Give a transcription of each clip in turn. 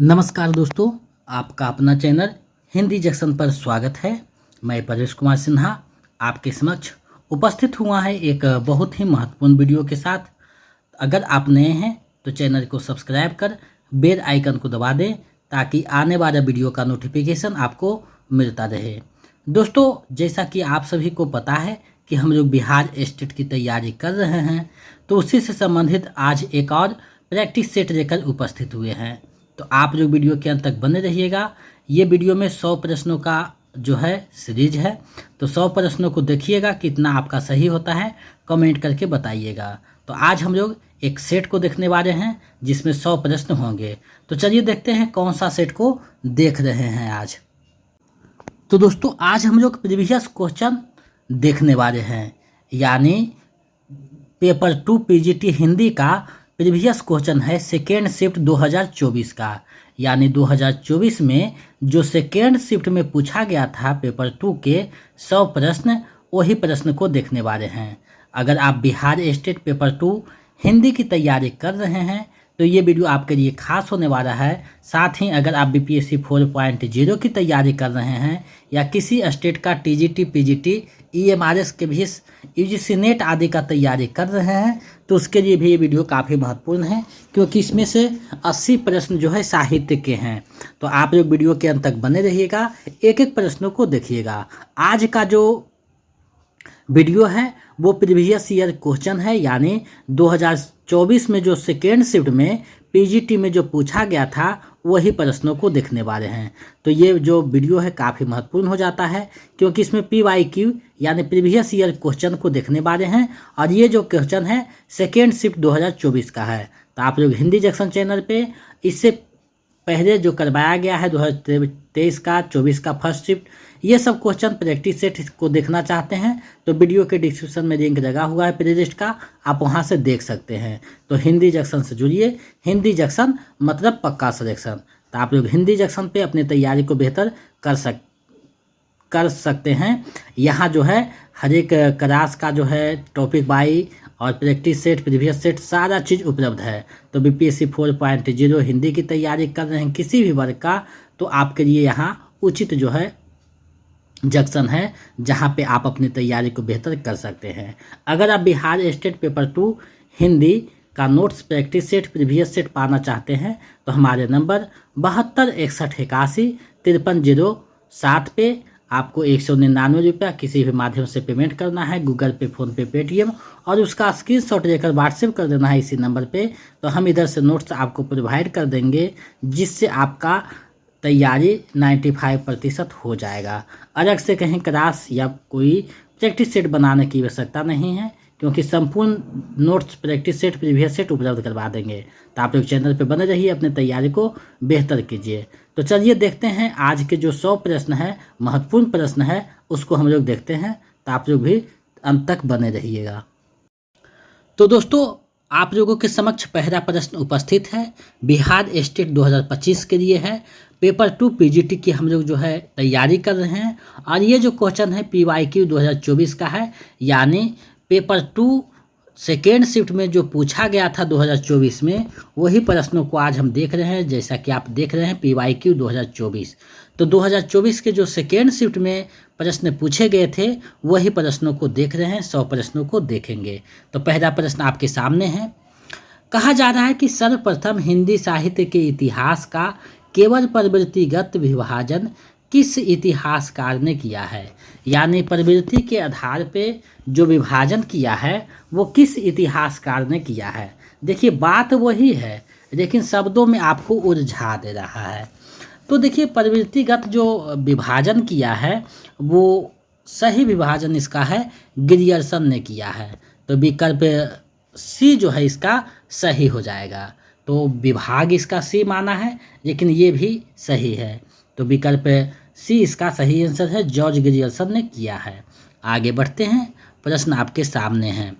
नमस्कार दोस्तों, आपका अपना चैनल हिंदी जंक्शन पर स्वागत है। मैं परेश कुमार सिन्हा आपके समक्ष उपस्थित हुआ है एक बहुत ही महत्वपूर्ण वीडियो के साथ। अगर आप नए हैं तो चैनल को सब्सक्राइब कर बेल आइकन को दबा दें ताकि आने वाला वीडियो का नोटिफिकेशन आपको मिलता रहे। दोस्तों, जैसा कि आप सभी को पता है कि हम लोग बिहार स्टेट की तैयारी कर रहे हैं, तो उसी से संबंधित आज एक और प्रैक्टिस सेट लेकर उपस्थित हुए हैं। तो आप लोग वीडियो के अंत तक बने रहिएगा। ये वीडियो में 100 प्रश्नों का जो है सीरीज है, तो 100 प्रश्नों को देखिएगा, कितना आपका सही होता है कमेंट करके बताइएगा। तो आज हम लोग एक सेट को देखने वाले हैं जिसमें 100 प्रश्न होंगे। तो चलिए देखते हैं कौन सा सेट को देख रहे हैं आज। तो दोस्तों, आज हम लोग प्रीवियस क्वेश्चन देखने वाले हैं, यानी पेपर 2 पीजीटी हिंदी का प्रीवियस क्वेश्चन है सेकेंड शिफ्ट 2024 का। यानी 2024 में जो सेकेंड शिफ्ट में पूछा गया था पेपर 2 के 100 प्रश्न, वही प्रश्न को देखने वाले हैं। अगर आप बिहार स्टेट पेपर 2 हिंदी की तैयारी कर रहे हैं तो ये वीडियो आपके लिए खास होने वाला है। साथ ही अगर आप बीपीएससी 4.0 की तैयारी कर रहे हैं या किसी स्टेट का टीजीटी, पीजीटी, ईएमआरएस के भी यूजीसी नेट आदि का तैयारी कर रहे हैं तो उसके लिए भी ये वीडियो काफ़ी महत्वपूर्ण है, क्योंकि इसमें से 80 प्रश्न जो है साहित्य के हैं। तो आप लोग वीडियो के अंत तक बने रहिएगा, एक एक प्रश्नों को देखिएगा। आज का जो वीडियो है वो प्रीवियस ईयर क्वेश्चन है, यानी 2024 में जो सेकेंड शिफ्ट में पीजीटी में जो पूछा गया था वही प्रश्नों को देखने वाले हैं। तो ये जो वीडियो है काफ़ी महत्वपूर्ण हो जाता है, क्योंकि इसमें पीवाईक्यू यानी प्रीवियस ईयर क्वेश्चन को देखने वाले हैं, और ये जो क्वेश्चन है सेकेंड शिफ्ट 2024 का है। तो आप लोग हिंदी जंक्शन चैनल पे इससे पहले जो करवाया गया है 2023 का 24 का फर्स्ट शिफ्ट, ये सब क्वेश्चन प्रैक्टिस सेट को देखना चाहते हैं तो वीडियो के डिस्क्रिप्शन में लिंक लगा हुआ है प्लेलिस्ट का, आप वहां से देख सकते हैं। तो हिंदी जंक्शन से जुड़िए, हिंदी जंक्शन मतलब पक्का सिलेक्शन। तो आप लोग हिंदी जंक्शन पे अपनी तैयारी को बेहतर कर सकते हैं। यहाँ जो है हर एक क्लास का जो है टॉपिक बाई और प्रैक्टिस सेट, प्रीवियस सेट, सारा चीज़ उपलब्ध है। तो बीपीएससी 4.0 हिंदी की तैयारी कर रहे हैं किसी भी वर्ग का, तो आपके लिए यहाँ उचित जो है जंक्शन है जहाँ पे आप अपनी तैयारी को बेहतर कर सकते हैं। अगर आप बिहार स्टेट पेपर 2 हिंदी का notes, practice set, previous set पाना चाहते हैं तो हमारे नंबर 7261815307 पे आपको 199 रुपया किसी भी माध्यम से पेमेंट करना है, गूगल पे, फ़ोन पे, पेटीएम, और उसका स्क्रीनशॉट लेकर व्हाट्सएप कर देना है इसी नंबर पे। तो हम इधर से नोट्स आपको प्रोवाइड कर देंगे, जिससे आपका तैयारी 95% हो जाएगा। अलग से कहीं क्लास या कोई प्रैक्टिस सेट बनाने की आवश्यकता नहीं है, क्योंकि संपूर्ण notes, practice set, previous set उपलब्ध करवा देंगे। तो आप लोग चैनल पे बने रहिए, अपने तैयारी को बेहतर कीजिए। तो चलिए देखते हैं आज के जो 100 प्रश्न है, महत्वपूर्ण प्रश्न है, उसको हम लोग देखते हैं। तो आप लोग भी अंत तक बने रहिएगा। तो दोस्तों, आप लोगों के समक्ष पहला प्रश्न उपस्थित है, बिहार स्टेट 2025 के लिए है। पेपर 2 पीजीटी की हम लोग जो है तैयारी कर रहे हैं, और ये जो क्वेश्चन है पीवाईक्यू 2024 का है, यानी पेपर 2 सेकेंड शिफ्ट में जो पूछा गया था 2024 में, वही प्रश्नों को आज हम देख रहे हैं। जैसा कि आप देख रहे हैं पीवाईक्यू 2024, तो 2024 के जो सेकेंड शिफ्ट में प्रश्न पूछे गए थे वही प्रश्नों को देख रहे हैं, 100 प्रश्नों को देखेंगे। तो पहला प्रश्न आपके सामने है। कहा जा रहा है कि सर्वप्रथम हिंदी साहित्य के इतिहास का केवल प्रवृत्तिगत विभाजन किस इतिहासकार ने किया है? यानी प्रवृत्ति के आधार पे जो विभाजन किया है वो किस इतिहासकार ने किया है? देखिए, बात वही है लेकिन शब्दों में आपको उलझा दे रहा है। तो देखिए, प्रवृत्तिगत जो विभाजन किया है वो सही विभाजन इसका है ग्रियर्सन ने किया है। तो विकल्प सी जो है इसका सही हो जाएगा। तो विभाग इसका सी माना है, लेकिन ये भी सही है। तो विकल्प सी इसका सही आंसर है, जॉर्ज ग्रियर्सन ने किया है। आगे बढ़ते हैं, प्रश्न आपके सामने है।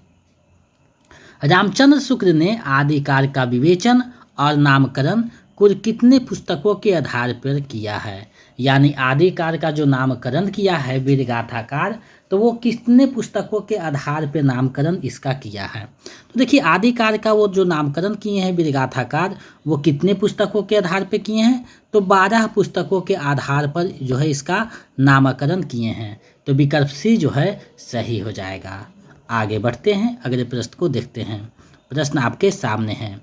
रामचंद्र शुक्ल ने आदिकाल का विवेचन और नामकरण कुल कितने पुस्तकों के आधार पर किया है? यानी आदिकाल का जो नामकरण किया है वीरगाथाकार, तो वो कितने पुस्तकों के आधार पे नामकरण इसका किया है। तो देखिए आदिकाल का वो जो नामकरण किए हैं वीरगाथाकार, वो कितने पुस्तकों के आधार पे किए हैं, तो 12 पुस्तकों के आधार पर जो है इसका नामकरण किए हैं। तो विकल्प सी जो है सही हो जाएगा। आगे बढ़ते हैं, अगले प्रश्न को देखते हैं। प्रश्न आपके सामने है।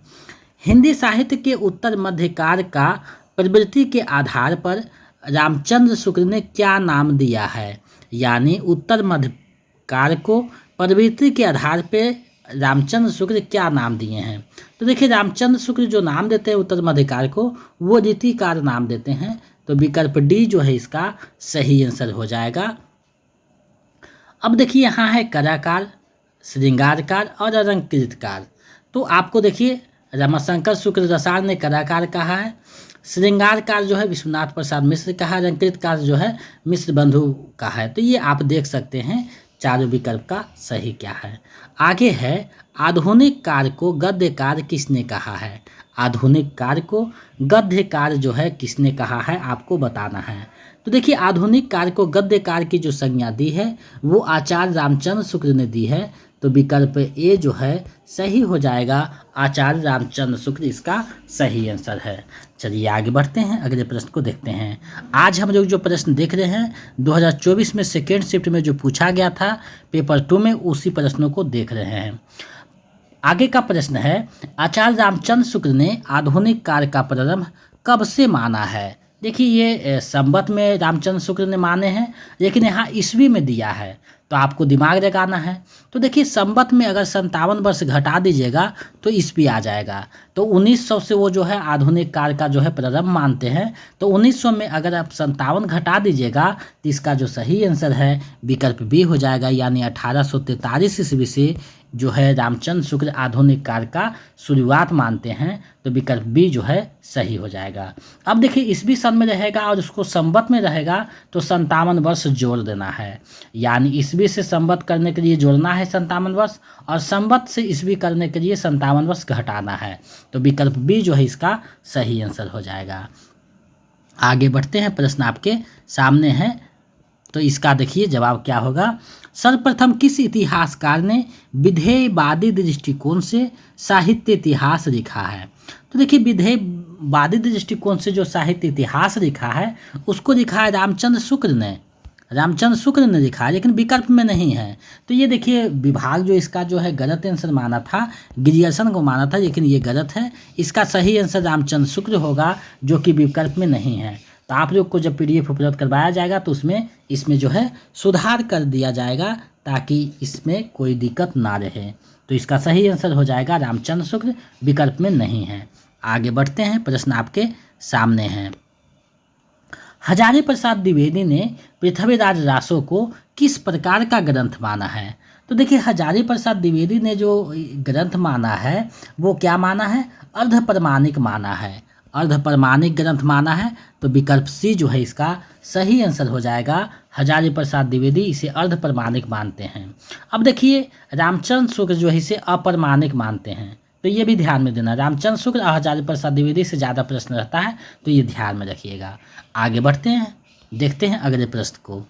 हिंदी साहित्य के उत्तर मध्यकाल का प्रवृत्ति के आधार पर रामचंद्र शुक्ल ने क्या नाम दिया है। यानी उत्तर मध्यकाल को प्रवृत्ति के आधार पर रामचंद्र शुक्ल क्या नाम दिए हैं। तो देखिए रामचंद्र शुक्ल जो नाम देते हैं उत्तर मध्यकाल को, वो रीतिकार नाम देते हैं। तो विकल्प डी जो है इसका सही आंसर हो जाएगा। अब देखिए यहाँ है कलाकार, श्रृंगारकार और अलंकृतकार। तो आपको देखिए रमाशंकर शुक्ल रसाल ने कलाकार कहा है, श्रृंगारकार जो है विश्वनाथ प्रसाद मिश्र का है, अलंकृतकार जो है मिश्र बंधु का है। तो ये आप देख सकते हैं चारों विकल्प का सही क्या है। आगे है आधुनिक काल को गद्यकार किसने कहा है। आधुनिक काल को गद्यकार जो है किसने कहा है, आपको बताना है। तो देखिए आधुनिक काल को गद्यकार की जो संज्ञा दी है वो आचार्य रामचंद्र शुक्ल ने दी है। तो विकल्प ए जो है सही हो जाएगा, आचार्य रामचंद्र शुक्ल इसका सही आंसर है। चलिए आगे बढ़ते हैं, अगले प्रश्न को देखते हैं। आज हम लोग जो प्रश्न देख रहे हैं 2024 में सेकेंड शिफ्ट में जो पूछा गया था पेपर 2 में, उसी प्रश्नों को देख रहे हैं। आगे का प्रश्न है, आचार्य रामचंद्र शुक्ल ने आधुनिक काल का प्रारंभ कब से माना है। देखिए ये संवत में रामचंद्र शुक्ल ने माने हैं, लेकिन यहाँ ईस्वी में दिया है, तो आपको दिमाग लगाना है। तो देखिए संवत में अगर 57 वर्ष घटा दीजिएगा तो ईस्वी आ जाएगा। तो 1900 से वो जो है आधुनिक काल का जो है प्रारंभ मानते हैं। तो 1900 में अगर आप 57 घटा दीजिएगा तो इसका जो सही आंसर है विकल्प बी हो जाएगा। यानी 1843 ईस्वी से जो है रामचंद्र शुक्ल आधुनिक काल का शुरुआत मानते हैं। तो विकल्प बी जो है सही हो जाएगा। अब देखिए ईस्वी सन में रहेगा और उसको संवत में रहेगा तो 57 वर्ष जोड़ देना है। यानी ईस्वी से संवत करने के लिए जोड़ना है 57 वर्ष, और संवत से ईस्वी करने के लिए 57 वर्ष घटाना है। तो विकल्प बी जो है इसका सही आंसर हो जाएगा। आगे बढ़ते हैं, प्रश्न आपके सामने है। तो इसका देखिए जवाब क्या होगा। सर्वप्रथम किस इतिहासकार ने विधेयवादी दृष्टिकोण से साहित्य इतिहास लिखा है। तो देखिए विधेयवादी दृष्टिकोण से जो साहित्य इतिहास लिखा है उसको लिखा है रामचंद्र शुक्ल ने। रामचंद्र शुक्ल ने लिखा है, लेकिन विकल्प में नहीं है। तो ये देखिए विभाग जो इसका जो है गलत आंसर माना था, ग्रियर्सन को माना था, लेकिन ये गलत है। इसका सही आंसर रामचंद्र शुक्ल होगा, जो कि विकल्प में नहीं है। तो आप लोग को जब PDF उपलब्ध करवाया जाएगा तो इसमें जो है सुधार कर दिया जाएगा ताकि इसमें कोई दिक्कत ना रहे। तो इसका सही आंसर हो जाएगा रामचंद्र शुक्ल, विकल्प में नहीं है। आगे बढ़ते हैं, प्रश्न आपके सामने हैं। हजारी प्रसाद द्विवेदी ने पृथ्वीराज रासो को किस प्रकार का ग्रंथ माना है। तो देखिए हजारी प्रसाद द्विवेदी ने जो ग्रंथ माना है वो क्या माना है, अर्ध प्रमाणिक माना है। अर्ध प्रमाणिक ग्रंथ माना है। तो विकल्प सी जो है इसका सही आंसर हो जाएगा। हजारी प्रसाद द्विवेदी इसे अर्ध प्रमाणिक मानते हैं। अब देखिए रामचंद्र शुक्ल जो है इसे अप्रमाणिक मानते हैं। तो ये भी ध्यान में देना, रामचंद्र शुक्ल और हजारी प्रसाद द्विवेदी से ज़्यादा प्रश्न रहता है, तो ये ध्यान में रखिएगा। आगे बढ़ते हैं, देखते हैं अगले प्रश्न को।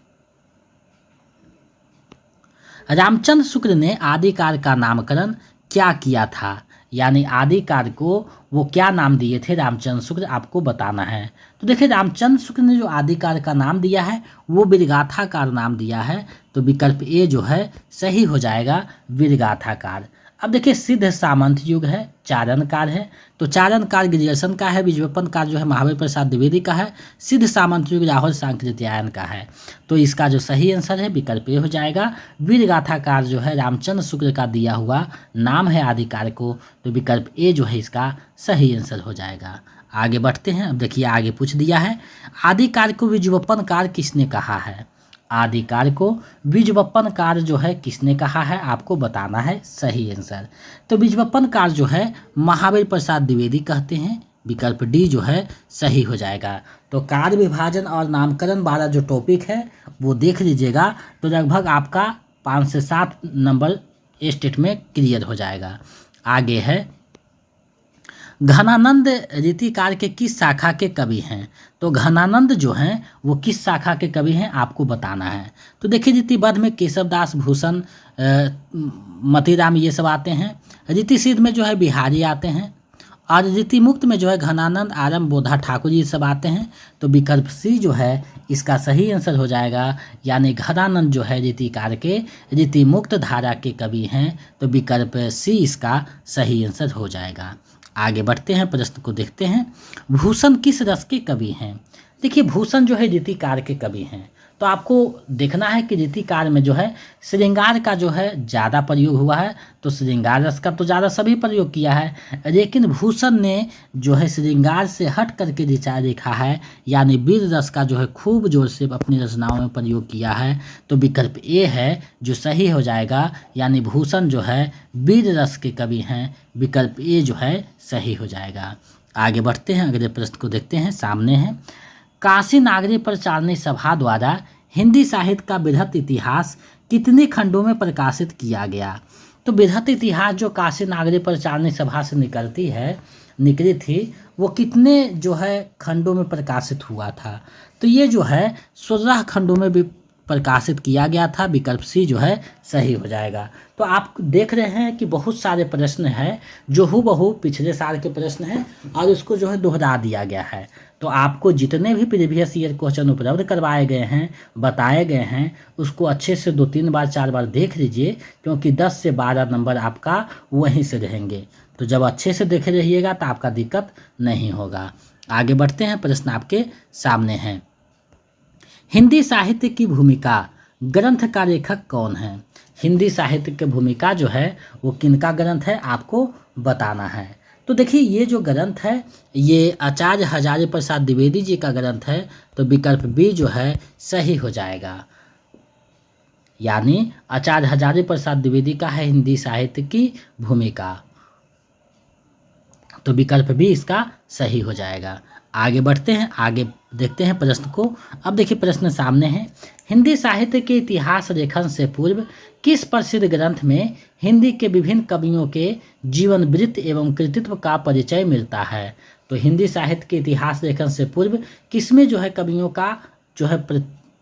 रामचंद्र शुक्ल ने आदिकाल का नामकरण क्या किया था। यानी आदिकाल को वो क्या नाम दिए थे रामचंद्र शुक्ल, आपको बताना है। तो देखिए रामचंद्र शुक्ल ने जो आदिकाल का नाम दिया है वो वीरगाथाकार नाम दिया है। तो विकल्प ए जो है सही हो जाएगा, वीरगाथाकार। अब देखिए सिद्ध सामंत युग है, चारण काल है। तो चारण काल ग्रियर्सन का है, विज्ञापन काल जो है महावीर प्रसाद द्विवेदी का है, सिद्ध सामंत युग राहुल सांकृत्यायन का है। तो इसका जो सही आंसर है विकल्प ए हो जाएगा। वीरगाथाकार जो है रामचंद्र शुक्ल का दिया हुआ नाम है आदिकाल को। तो विकल्प ए जो है इसका सही आंसर हो जाएगा। आगे बढ़ते हैं, अब देखिए आगे पूछ दिया है आदिकाल को विज्ञापन काल किसने कहा है। आदिकाल को विज्ञापन काल जो है किसने कहा है, आपको बताना है सही आंसर। तो विज्ञापन काल जो है महावीर प्रसाद द्विवेदी कहते हैं। विकल्प डी जो है सही हो जाएगा। तो कार्य विभाजन और नामकरण वाला जो टॉपिक है वो देख लीजिएगा, तो लगभग आपका 5 से 7 नंबर स्टेट में क्लियर हो जाएगा। आगे है घनानंद रीतिकार के किस शाखा के कवि हैं? तो घनानंद जो हैं वो किस शाखा के कवि हैं आपको बताना है। तो देखिए रीतिबद्ध में केशवदास, भूषण, मतीराम ये सब आते हैं। रीतिसिद्ध में जो है बिहारी आते हैं और रीति मुक्त में जो है घनानंद, आरम, बोधा ठाकुर ये सब आते हैं। तो विकल्प सी जो है इसका सही आंसर हो जाएगा, यानी घनानंद जो है रीतिकार के रीति मुक्त धारा के कवि हैं। तो विकल्प सी इसका सही आंसर हो जाएगा। आगे बढ़ते हैं, प्रश्न को देखते हैं। भूषण किस रस के कवि हैं? देखिए भूषण जो है रीतिकार के कवि हैं। तो आपको देखना है कि रीतिकार में जो है श्रृंगार का जो है ज़्यादा प्रयोग हुआ है, तो श्रृंगार रस का तो ज़्यादा सभी प्रयोग किया है, लेकिन भूषण ने जो है श्रृंगार से हट करके विचार लिखा है, यानी वीर रस का जो है खूब जोर से अपनी रचनाओं में प्रयोग किया है। तो विकल्प ए है जो सही हो जाएगा, यानी भूषण जो है वीर रस के कवि हैं। विकल्प ए जो है सही हो जाएगा। आगे बढ़ते हैं, अगले प्रश्न को देखते हैं, सामने है। काशी नागरी प्रचारणी सभा द्वारा हिंदी साहित्य का बृहत इतिहास कितने खंडों में प्रकाशित किया गया? तो बृहत इतिहास जो काशी नागरी प्रचारणी सभा से निकली थी, वो कितने जो है खंडों में प्रकाशित हुआ था? तो ये जो है 16 खंडों में भी प्रकाशित किया गया था। विकल्प सी जो है सही हो जाएगा। तो आप देख रहे हैं कि बहुत सारे प्रश्न हैं जो हूबहू पिछले साल के प्रश्न हैं और उसको जो है दोहरा दिया गया है। तो आपको जितने भी प्रीवियस ईयर क्वेश्चन उपलब्ध करवाए गए हैं, बताए गए हैं, उसको अच्छे से 2-3 बार 4 बार देख लीजिए, क्योंकि 10 से 12 नंबर आपका वहीं से रहेंगे। तो जब अच्छे से देखे रहिएगा तो आपका दिक्कत नहीं होगा। आगे बढ़ते हैं, प्रश्न आपके सामने हैं। हिंदी साहित्य की भूमिका ग्रंथ का लेखक कौन है? हिंदी साहित्य की भूमिका जो है वो किनका ग्रंथ है आपको बताना है। तो देखिए ये जो ग्रंथ है ये आचार्य हजारी प्रसाद द्विवेदी जी का ग्रंथ है। तो विकल्प बी जो है सही हो जाएगा, यानी आचार्य हजारी प्रसाद द्विवेदी का है हिंदी साहित्य की भूमिका। तो विकल्प बी इसका सही हो जाएगा। आगे बढ़ते हैं, आगे देखते हैं प्रश्न को। अब देखिए प्रश्न सामने है। हिंदी साहित्य के इतिहास लेखन से पूर्व किस प्रसिद्ध ग्रंथ में हिंदी के विभिन्न कवियों के जीवन वृत्त एवं कृतित्व का परिचय मिलता है? तो हिंदी साहित्य के इतिहास लेखन से पूर्व किसमें जो है कवियों का जो है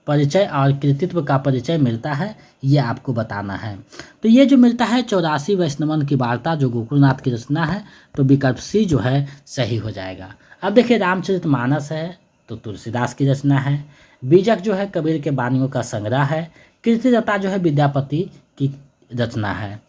परिचय और कृतित्व का परिचय मिलता है, ये आपको बताना है। तो ये जो मिलता है 84 वैष्णवन की वार्ता, जो गोकुलनाथ की रचना है। तो विकल्प सी जो है सही हो जाएगा। अब देखिए रामचरितमानस है तो तुलसीदास की रचना है। बीजक जो है कबीर के वाणियों का संग्रह है। कीर्तिलता जो है विद्यापति की रचना है।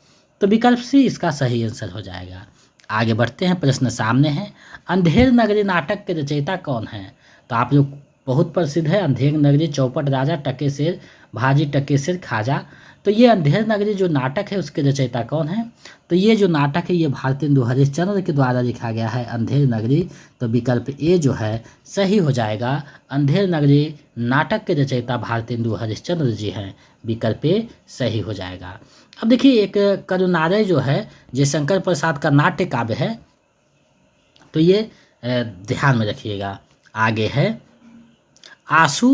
तो विकल्प सी इसका सही आंसर हो जाएगा। आगे बढ़ते हैं, प्रश्न सामने है। अंधेर नगरी नाटक के रचयिता कौन है? तो आप लोग बहुत प्रसिद्ध है अंधेर नगरी, चौपट राजा, टकेशेर, भाजी टकेशेर, खाजा। तो ये अंधेर नगरी जो नाटक है उसके रचयिता कौन है? तो ये जो नाटक है ये भारतेंदु हरिश्चंद्र के द्वारा लिखा गया है, अंधेर नगरी। तो विकल्प ए जो है सही हो जाएगा। अंधेर नगरी नाटक के रचयिता भारतेंदु हरिश्चंद्र जी हैं। विकल्प ए सही हो जाएगा। अब देखिए एक करुणालय जो है जयशंकर प्रसाद का नाट्य काव्य है। तो ये ध्यान में रखिएगा। आगे है आंसू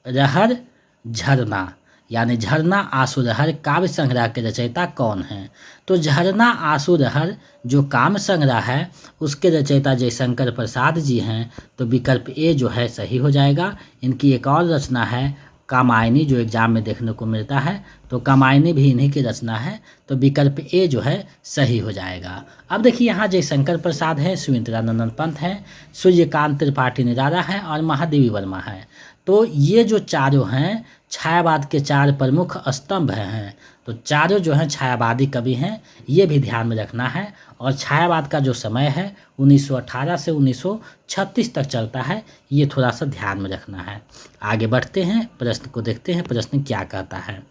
रहर झरना, यानी झरना आंसू रहर काव्य संग्रह के रचयिता कौन हैं? तो झरना आंसू रहर जो काव्य संग्रह है उसके रचयिता जयशंकर प्रसाद जी हैं। तो विकल्प ए जो है सही हो जाएगा। इनकी एक और रचना है कामायनी, जो एग्जाम में देखने को मिलता है। तो कामायनी भी इन्हीं की रचना है। तो विकल्प ए जो है सही हो जाएगा। अब देखिए यहाँ जयशंकर प्रसाद है, सुमित्रानंदन पंत है, सूर्यकांत त्रिपाठी निराला है और महादेवी वर्मा है। तो ये जो चारों हैं छायावाद के 4 प्रमुख स्तंभ हैं। तो चारों जो हैं छायावादी कवि हैं, ये भी ध्यान में रखना है। और छायावाद का जो समय है 1918 से 1936 तक चलता है, ये थोड़ा सा ध्यान में रखना है। आगे बढ़ते हैं, प्रश्न को देखते हैं, प्रश्न क्या कहता है।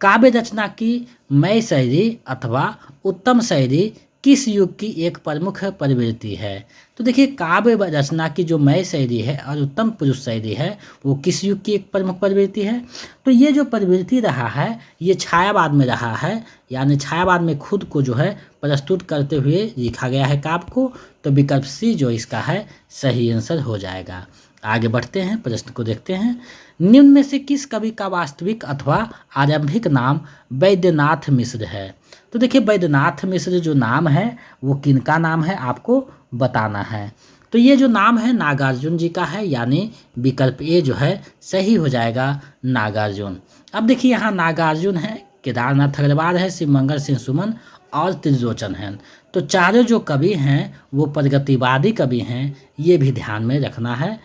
काव्य रचना की मय शैली अथवा उत्तम शैली किस युग की एक प्रमुख प्रवृत्ति है? तो देखिए काव्य रचना की जो मय शैली है और उत्तम पुरुष शैली है वो किस युग की एक प्रमुख प्रवृत्ति है? तो ये जो प्रवृत्ति रहा है ये छायावाद में रहा है, यानी छायावाद में खुद को जो है प्रस्तुत करते हुए लिखा गया है काव्य को। तो विकल्प सी जो इसका है सही आंसर हो जाएगा। आगे बढ़ते हैं, प्रश्न को देखते हैं। निम्न में से किस कवि का वास्तविक अथवा आरंभिक नाम वैद्यनाथ मिश्र है? तो देखिए वैद्यनाथ मिश्र जो नाम है वो किनका नाम है आपको बताना है। तो ये जो नाम है नागार्जुन जी का है, यानी विकल्प ए जो है सही हो जाएगा नागार्जुन। अब देखिए यहाँ नागार्जुन है, केदारनाथ अग्रवाल है, शिवमंगल सिंह सुमन और त्रिलोचन हैं। तो चारों जो कवि हैं वो प्रगतिवादी कवि हैं, ये भी ध्यान में रखना है।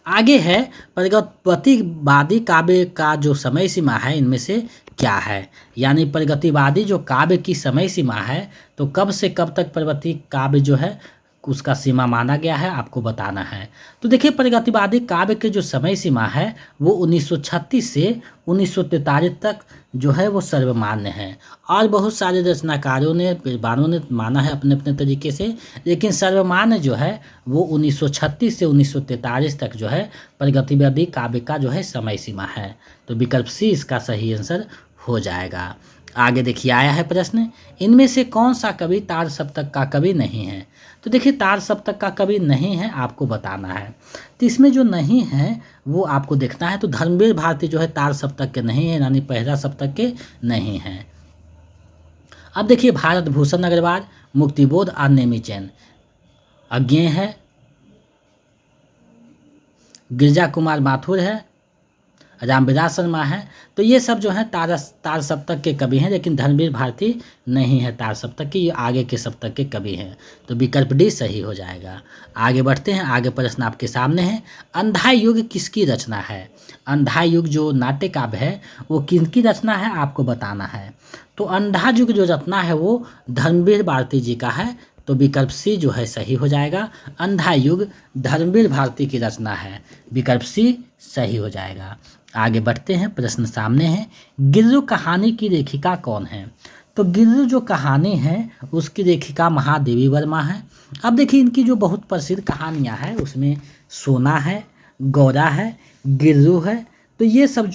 आगे है प्रगतिवादी काव्य का जो समय सीमा है इनमें से क्या है, यानी प्रगतिवादी जो काव्य की समय सीमा है तो कब से कब तक प्रगति काव्य जो है उसका सीमा माना गया है, आपको बताना है। तो देखिए प्रगतिवादी काव्य के जो समय सीमा है वो 1936 से 1943 तक जो है वो सर्वमान्य है, और बहुत सारे रचनाकारों ने विद्वानों ने माना है अपने अपने तरीके से, लेकिन सर्वमान्य जो है वो 1936 से 1943 तक जो है प्रगतिवादी काव्य का जो है समय सीमा है। तो विकल्प सी इसका सही आंसर हो जाएगा। आगे देखिए आया है प्रश्न, इनमें से कौन सा कवि तार सप्तक का कवि नहीं है। तो देखिए तार सप्तक का कवि नहीं है, आपको बताना है। तो इसमें जो नहीं है वो आपको देखना है। तो धर्मवीर भारती जो है तार सप्तक के नहीं है, यानी पहला सप्तक के नहीं है। अब देखिए भारत भूषण अग्रवाल, मुक्तिबोध और नेमिचंद, अज्ञेय है, गिरजा कुमार माथुर है, रामविलास शर्मा है। तो ये सब जो है तार सप्तक के कवि हैं, लेकिन धर्मवीर भारती नहीं है तार सप्तक की, ये आगे के सप्तक के कवि हैं। तो विकल्प डी सही हो जाएगा। आगे बढ़ते हैं, आगे प्रश्न आपके सामने है, अंधा युग किसकी रचना है। अंधा युग जो नाट्य काव्य है वो किसकी रचना है, आपको बताना है। तो अंधा युग जो रचना है वो धर्मवीर भारती जी का है। तो विकल्प सी जो है सही हो जाएगा। अंधा युग धर्मवीर भारती की रचना है, विकल्प सी सही हो जाएगा। आगे बढ़ते हैं, प्रश्न सामने है, गिर्रु कहानी की लेखिका कौन है। तो गिर्रु जो कहानी है उसकी लेखिका महादेवी वर्मा है। अब देखिए इनकी जो बहुत प्रसिद्ध कहानियां हैं उसमें सोना है, गौरा है, गिर्रु है। तो ये सब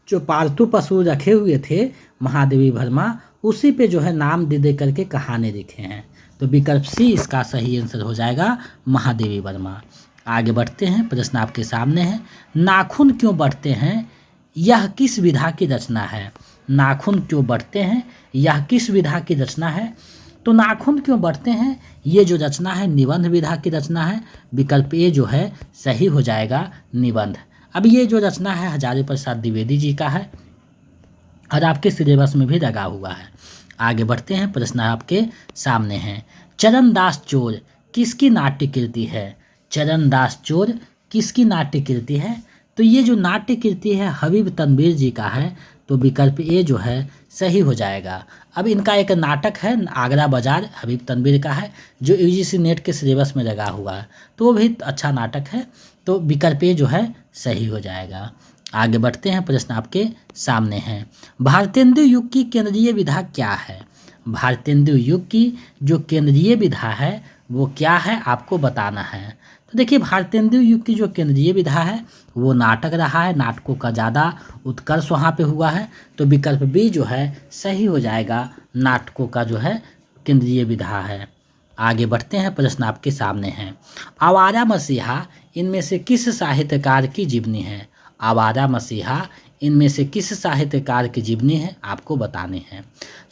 जो पालतू पशु रखे हुए थे महादेवी वर्मा, उसी पे जो है नाम दे दे करके कहानी लिखे हैं। तो विकल्प सी इसका सही आंसर हो जाएगा महादेवी वर्मा। आगे बढ़ते हैं, प्रश्न आपके सामने है, नाखून क्यों बढ़ते हैं, यह किस विधा की रचना है। नाखून क्यों बढ़ते हैं, यह किस विधा की रचना है। तो नाखून क्यों बढ़ते हैं, ये जो रचना है निबंध विधा की रचना है, विकल्प ए जो है सही हो जाएगा निबंध। अब ये जो रचना है हजारी प्रसाद द्विवेदी जी का है और आपके सिलेबस में भी लगा हुआ है। आगे बढ़ते हैं, प्रश्न आपके सामने है, चरणदास चोर किसकी नाट्य कृति है। चरणदास चोर किसकी नाट्य कृति है। तो ये जो नाट्य कृति है हबीब तनवीर जी का है। तो विकल्प ए जो है सही हो जाएगा। अब इनका एक नाटक है आगरा बाजार, हबीब तनवीर का है, जो यूजीसी नेट के सिलेबस में लगा हुआ है, तो वो भी अच्छा नाटक है। तो विकल्प ए जो है सही हो जाएगा। आगे बढ़ते हैं, प्रश्न आपके सामने है, भारतेंदु युग की केंद्रीय विधा क्या है। भारतेंदु युग की जो केंद्रीय विधा है वो क्या है, आपको बताना है। तो देखिए भारतेंदु युग की जो केंद्रीय विधा है वो नाटक रहा है, नाटकों का ज़्यादा उत्कर्ष वहाँ पे हुआ है। तो विकल्प बी जो है सही हो जाएगा, नाटकों का जो है केंद्रीय विधा है। आगे बढ़ते हैं, प्रश्न आपके सामने है, आवारा मसीहा इनमें से किस साहित्यकार की जीवनी है। आवारा मसीहा इनमें से किस साहित्यकार की जीवनी है, आपको बताने हैं।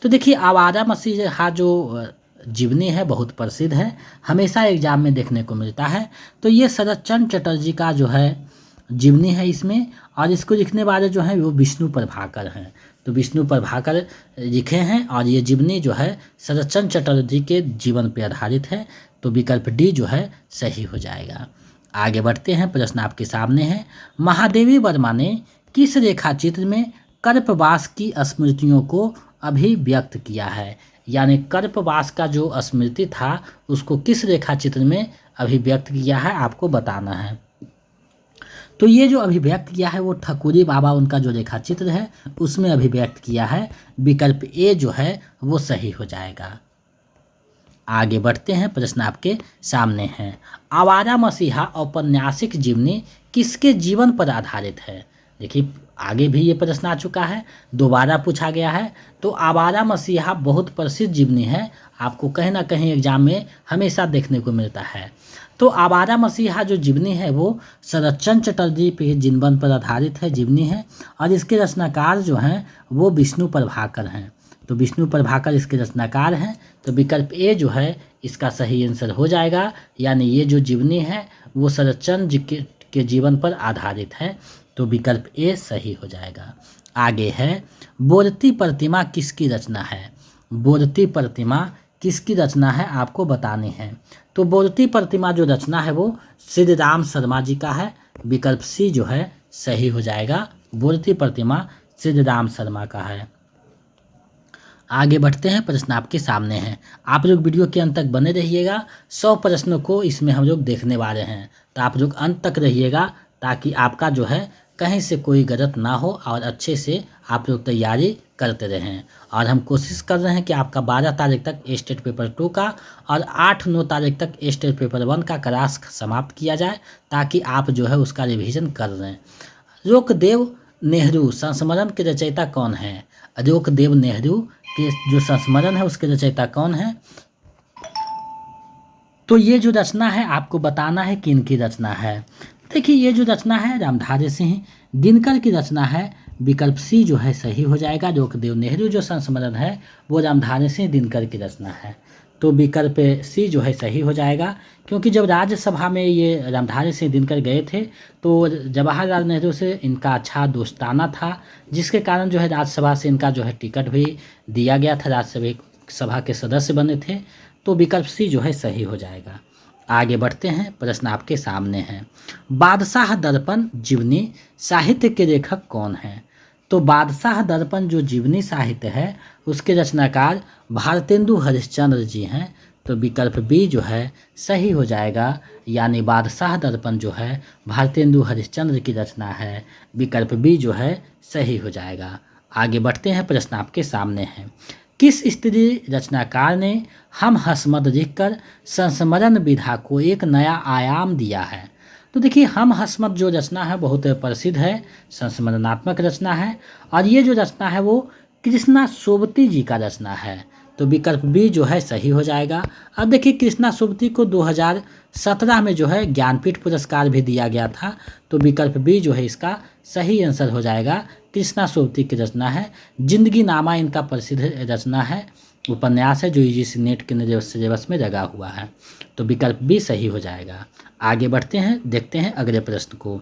तो देखिए आवारा मसीहा जो जीवनी है बहुत प्रसिद्ध है, हमेशा एग्जाम में देखने को मिलता है। तो ये शरद चंद्र चटर्जी का जो है जीवनी है इसमें, और इसको लिखने वाले जो हैं वो विष्णु प्रभाकर हैं। तो विष्णु प्रभाकर लिखे हैं और ये जीवनी जो है शरद चंद्र चटर्जी के जीवन पर आधारित है। तो विकल्प डी जो है सही हो जाएगा। आगे बढ़ते हैं, प्रश्न आपके सामने है, महादेवी वर्मा ने किस रेखाचित्र में कल्पवास की स्मृतियों को अभिव्यक्त किया है। यानी कल्पवास का जो स्मृति था उसको किस रेखाचित्र में अभिव्यक्त किया है, आपको बताना है। तो ये जो अभिव्यक्त किया है वो ठकुरी बाबा उनका जो रेखाचित्र है उसमें अभिव्यक्त किया है, विकल्प ए जो है वो सही हो जाएगा। आगे बढ़ते हैं, प्रश्न आपके सामने है, आवारा मसीहा औपन्यासिक जीवनी किसके जीवन पर आधारित है। देखिए आगे भी ये प्रश्न आ चुका है, दोबारा पूछा गया है। तो आवारा मसीहा बहुत प्रसिद्ध जीवनी है, आपको कहीं ना कहीं एग्जाम में हमेशा देखने को मिलता है। तो आवारा मसीहा जो जीवनी है वो शरद चंद्र चटर्जी पे जीवन पर आधारित है जीवनी है, और इसके रचनाकार जो हैं वो विष्णु प्रभाकर हैं। तो विष्णु प्रभाकर इसके रचनाकार हैं। तो विकल्प ए जो है इसका सही आंसर हो जाएगा, यानी ये जो जीवनी है वो शरतचंद्र जी के जीवन पर आधारित है। तो विकल्प ए सही हो जाएगा। आगे है बोरती प्रतिमा किसकी रचना है। बोरती प्रतिमा किसकी रचना है आपको बतानी है। तो बोरती प्रतिमा जो रचना है वो श्री राम शर्मा जी का है। विकल्प सी जो है सही हो जाएगा। बोरती प्रतिमा श्री राम शर्मा का है। आगे बढ़ते हैं, प्रश्न आपके सामने हैं। आप लोग वीडियो के अंत तक बने रहिएगा। 100 प्रश्नों को इसमें हम लोग देखने वाले हैं, तो आप लोग अंत तक रहिएगा ताकि आपका जो है कहीं से कोई गलत ना हो और अच्छे से आप लोग तैयारी करते रहें। और हम कोशिश कर रहे हैं कि आपका 12 तारीख तक स्टेट पेपर 2 का और 8-9 तारीख तक स्टेट पेपर 1 का क्लास समाप्त किया जाए, ताकि आप जो है उसका रिवीजन कर लें। रोकदेव नेहरू संस्मरण के रचयिता कौन है। रोकदेव नेहरू के जो संस्मरण है उसके रचयिता कौन है। तो ये जो रचना है आपको बताना है कि इनकी रचना है। देखिए ये जो रचना है रामधारी सिंह दिनकर की रचना है। विकल्प सी जो है सही हो जाएगा। रोकदेव नेहरू जो संस्मरण है वो रामधारी सिंह दिनकर की रचना है। तो विकल्प सी जो है सही हो जाएगा, क्योंकि जब राज्यसभा में ये रामधारी सिंह दिनकर गए थे तो जवाहरलाल नेहरू से इनका अच्छा दोस्ताना था, जिसके कारण जो है राज्यसभा से इनका जो है टिकट भी दिया गया था, राज्यसभा के सदस्य बने थे। तो विकल्प सी जो है सही हो जाएगा। आगे बढ़ते हैं, प्रश्न आपके सामने हैं। बादशाह दर्पण जीवनी साहित्य के लेखक कौन हैं। तो बादशाह दर्पण जो जीवनी साहित्य है उसके रचनाकार भारतेंदु हरिश्चंद्र जी हैं। तो विकल्प बी जो है सही हो जाएगा, यानी बादशाह दर्पण जो है भारतेंदु हरिश्चंद्र की रचना है। विकल्प बी जो है सही हो जाएगा। आगे बढ़ते हैं, प्रश्न आपके सामने हैं। किस स्त्री रचनाकार ने हम हसमत लिखकर संस्मरण विधा को एक नया आयाम दिया है। तो देखिए हम हसमत जो रचना है बहुत प्रसिद्ध है, संस्मरणात्मक रचना है, और ये जो रचना है वो कृष्णा सोबती जी का रचना है। तो विकल्प बी जो है सही हो जाएगा। अब देखिए कृष्णा सोबती को 2017 में जो है ज्ञानपीठ पुरस्कार भी दिया गया था। तो विकल्प बी जो है इसका सही आंसर हो जाएगा। कृष्णा सोबती की रचना है। जिंदगी नामा इनका प्रसिद्ध रचना है, उपन्यास है जो यूजीसी नेट के सिलेबस में लगा हुआ है। तो विकल्प बी सही हो जाएगा। आगे बढ़ते हैं, देखते हैं अगले प्रश्न को।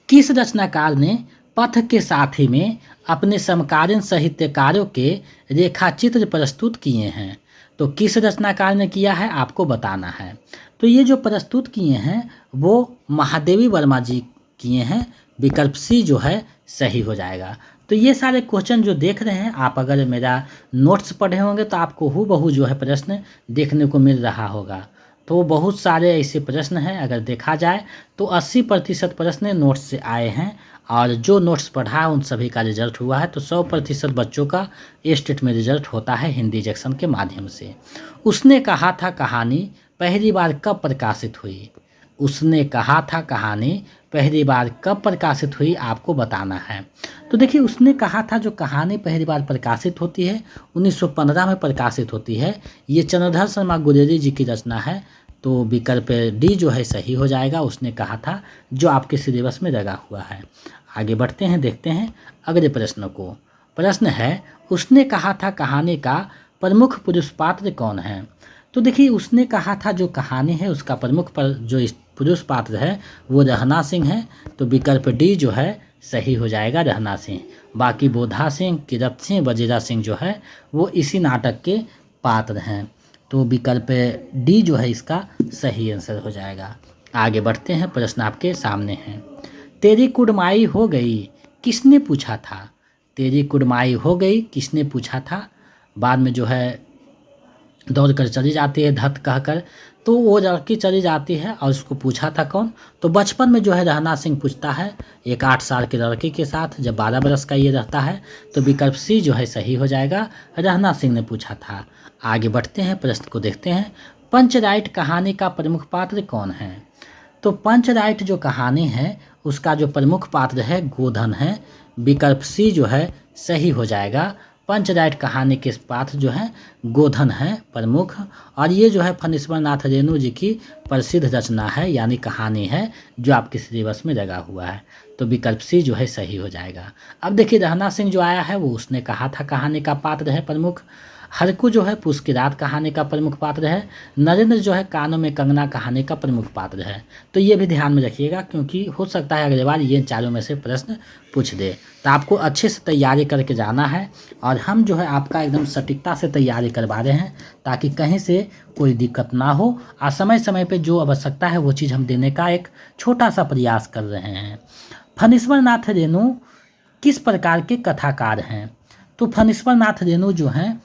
किस रचनाकार ने पथ के साथी में अपने समकालीन साहित्यकारों के रेखाचित्र प्रस्तुत किए हैं। तो किस रचनाकार ने किया है आपको बताना है। तो ये जो प्रस्तुत किए हैं वो महादेवी वर्मा जी किए हैं। विकल्प सी जो है सही हो जाएगा। तो ये सारे क्वेश्चन जो देख रहे हैं आप अगर मेरा नोट्स पढ़े होंगे तो आपको हूबहू जो है प्रश्न देखने को मिल रहा होगा। तो बहुत सारे ऐसे प्रश्न हैं, अगर देखा जाए तो 80% प्रश्न नोट्स से आए हैं, और जो नोट्स पढ़ा उन सभी का रिजल्ट हुआ है। तो 100% बच्चों का स्टेट में रिजल्ट होता है हिंदी जंक्शन के माध्यम से। उसने कहा था कहानी पहली बार कब प्रकाशित हुई। उसने कहा था कहानी पहली बार कब प्रकाशित हुई आपको बताना है। तो देखिए उसने कहा था जो कहानी पहली बार प्रकाशित होती है 1915 में प्रकाशित होती है। ये चंद्रधर शर्मा गुलेरी जी की रचना है। तो विकल्प डी जो है सही हो जाएगा। उसने कहा था जो आपके सिलेबस में लगा हुआ है। आगे बढ़ते हैं, देखते हैं अगले प्रश्न को। प्रश्न है उसने कहा था कहानी का प्रमुख पुरुष पात्र कौन है। तो देखिए उसने कहा था जो कहानी है उसका प्रमुख जो पुरुष पात्र है वो रहना सिंह है। तो विकल्प डी जो है सही हो जाएगा, रहना सिंह। बाकी बोधा सिंह, किरत सिंह, वजीरा सिंह जो है वो इसी नाटक के पात्र हैं। तो विकल्प डी जो है इसका सही आंसर हो जाएगा। आगे बढ़ते हैं, प्रश्न आपके सामने हैं। तेरी कुड़माई हो गई किसने पूछा था। तेरी कुड़माई हो गई किसने पूछा था। बाद में जो है दौड़ कर चली जाती है धत कहकर, तो वो लड़की चली जाती है और उसको पूछा था कौन। तो बचपन में जो है रहना सिंह पूछता है एक 8 साल के लड़की के साथ, जब 12 बरस का ये रहता है। तो विकल्प सी जो है सही हो जाएगा, रहना सिंह ने पूछा था। आगे बढ़ते हैं, प्रश्न को देखते हैं। पंचराइट कहानी का प्रमुख पात्र कौन है। तो पंचराइट जो कहानी है उसका जो प्रमुख पात्र है गोधन है। विकल्प सी जो है सही हो जाएगा। पंचराइट कहानी के पात्र जो है गोधन है प्रमुख, और ये जो है फणीश्वर नाथ रेणु जी की प्रसिद्ध रचना है यानी कहानी है जो आपके सिलेबस में लगा हुआ है। तो विकल्प सी जो है सही हो जाएगा। अब देखिए रहना सिंह जो आया है वो उसने कहा था कहानी का पात्र है प्रमुख। हरकू जो है पूस की रात कहानी का प्रमुख पात्र है। नरेंद्र जो है कानों में कंगना कहानी का प्रमुख पात्र है। तो ये भी ध्यान में रखिएगा क्योंकि हो सकता है अगली बार ये चारों में से प्रश्न पूछ दे। तो आपको अच्छे से तैयारी करके जाना है और हम जो है आपका एकदम सटीकता से तैयारी करवा रहे हैं ताकि कहीं से कोई दिक्कत ना हो और समय समय पे जो आवश्यकता है वो चीज़ हम देने का एक छोटा सा प्रयास कर रहे हैं। फणीश्वर नाथ रेणु किस प्रकार के कथाकार हैं? तो फणीश्वर नाथ रेणु जो हैं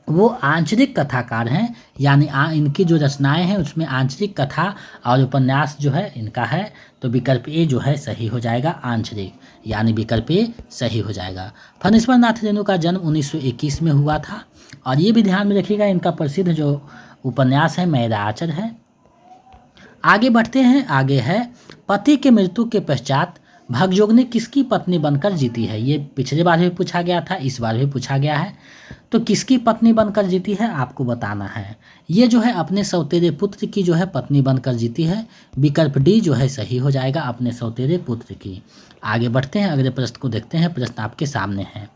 वो आंचलिक कथाकार हैं यानी इनकी जो रचनाएं हैं उसमें आंचलिक कथा और उपन्यास जो है इनका है। तो विकल्प ए जो है सही हो जाएगा आंचलिक, यानी विकल्प ए सही हो जाएगा। फणीश्वर नाथ रेणु का जन्म 1921 में हुआ था और ये भी ध्यान में रखिएगा इनका प्रसिद्ध जो उपन्यास है मेरा आचर है। आगे बढ़ते हैं, आगे है पति के मृत्यु के पश्चात भगजोगनी किसकी पत्नी बनकर जीती है? ये पिछले बार भी पूछा गया था, इस बार भी पूछा गया है। तो किसकी पत्नी बनकर जीती है आपको बताना है। ये जो है अपने सौतेरे पुत्र की जो है पत्नी बनकर जीती है। विकल्प डी जो है सही हो जाएगा अपने सौतेरे पुत्र की। आगे बढ़ते हैं, अगले प्रश्न को देखते हैं। प्रश्न आपके सामने है,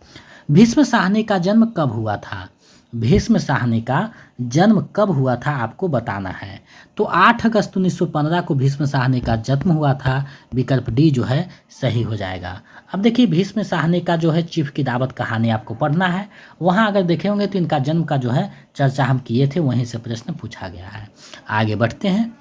भीष्म साहनी का जन्म कब हुआ था? भीष्म साहनी का जन्म कब हुआ था आपको बताना है। तो 8 अगस्त 1915 को भीष्म साहनी का जन्म हुआ था। विकल्प डी जो है सही हो जाएगा। अब देखिए भीष्म साहनी का जो है चीफ की दावत कहानी आपको पढ़ना है। वहाँ अगर देखे होंगे तो इनका जन्म का जो है चर्चा हम किए थे, वहीं से प्रश्न पूछा गया है। आगे बढ़ते हैं,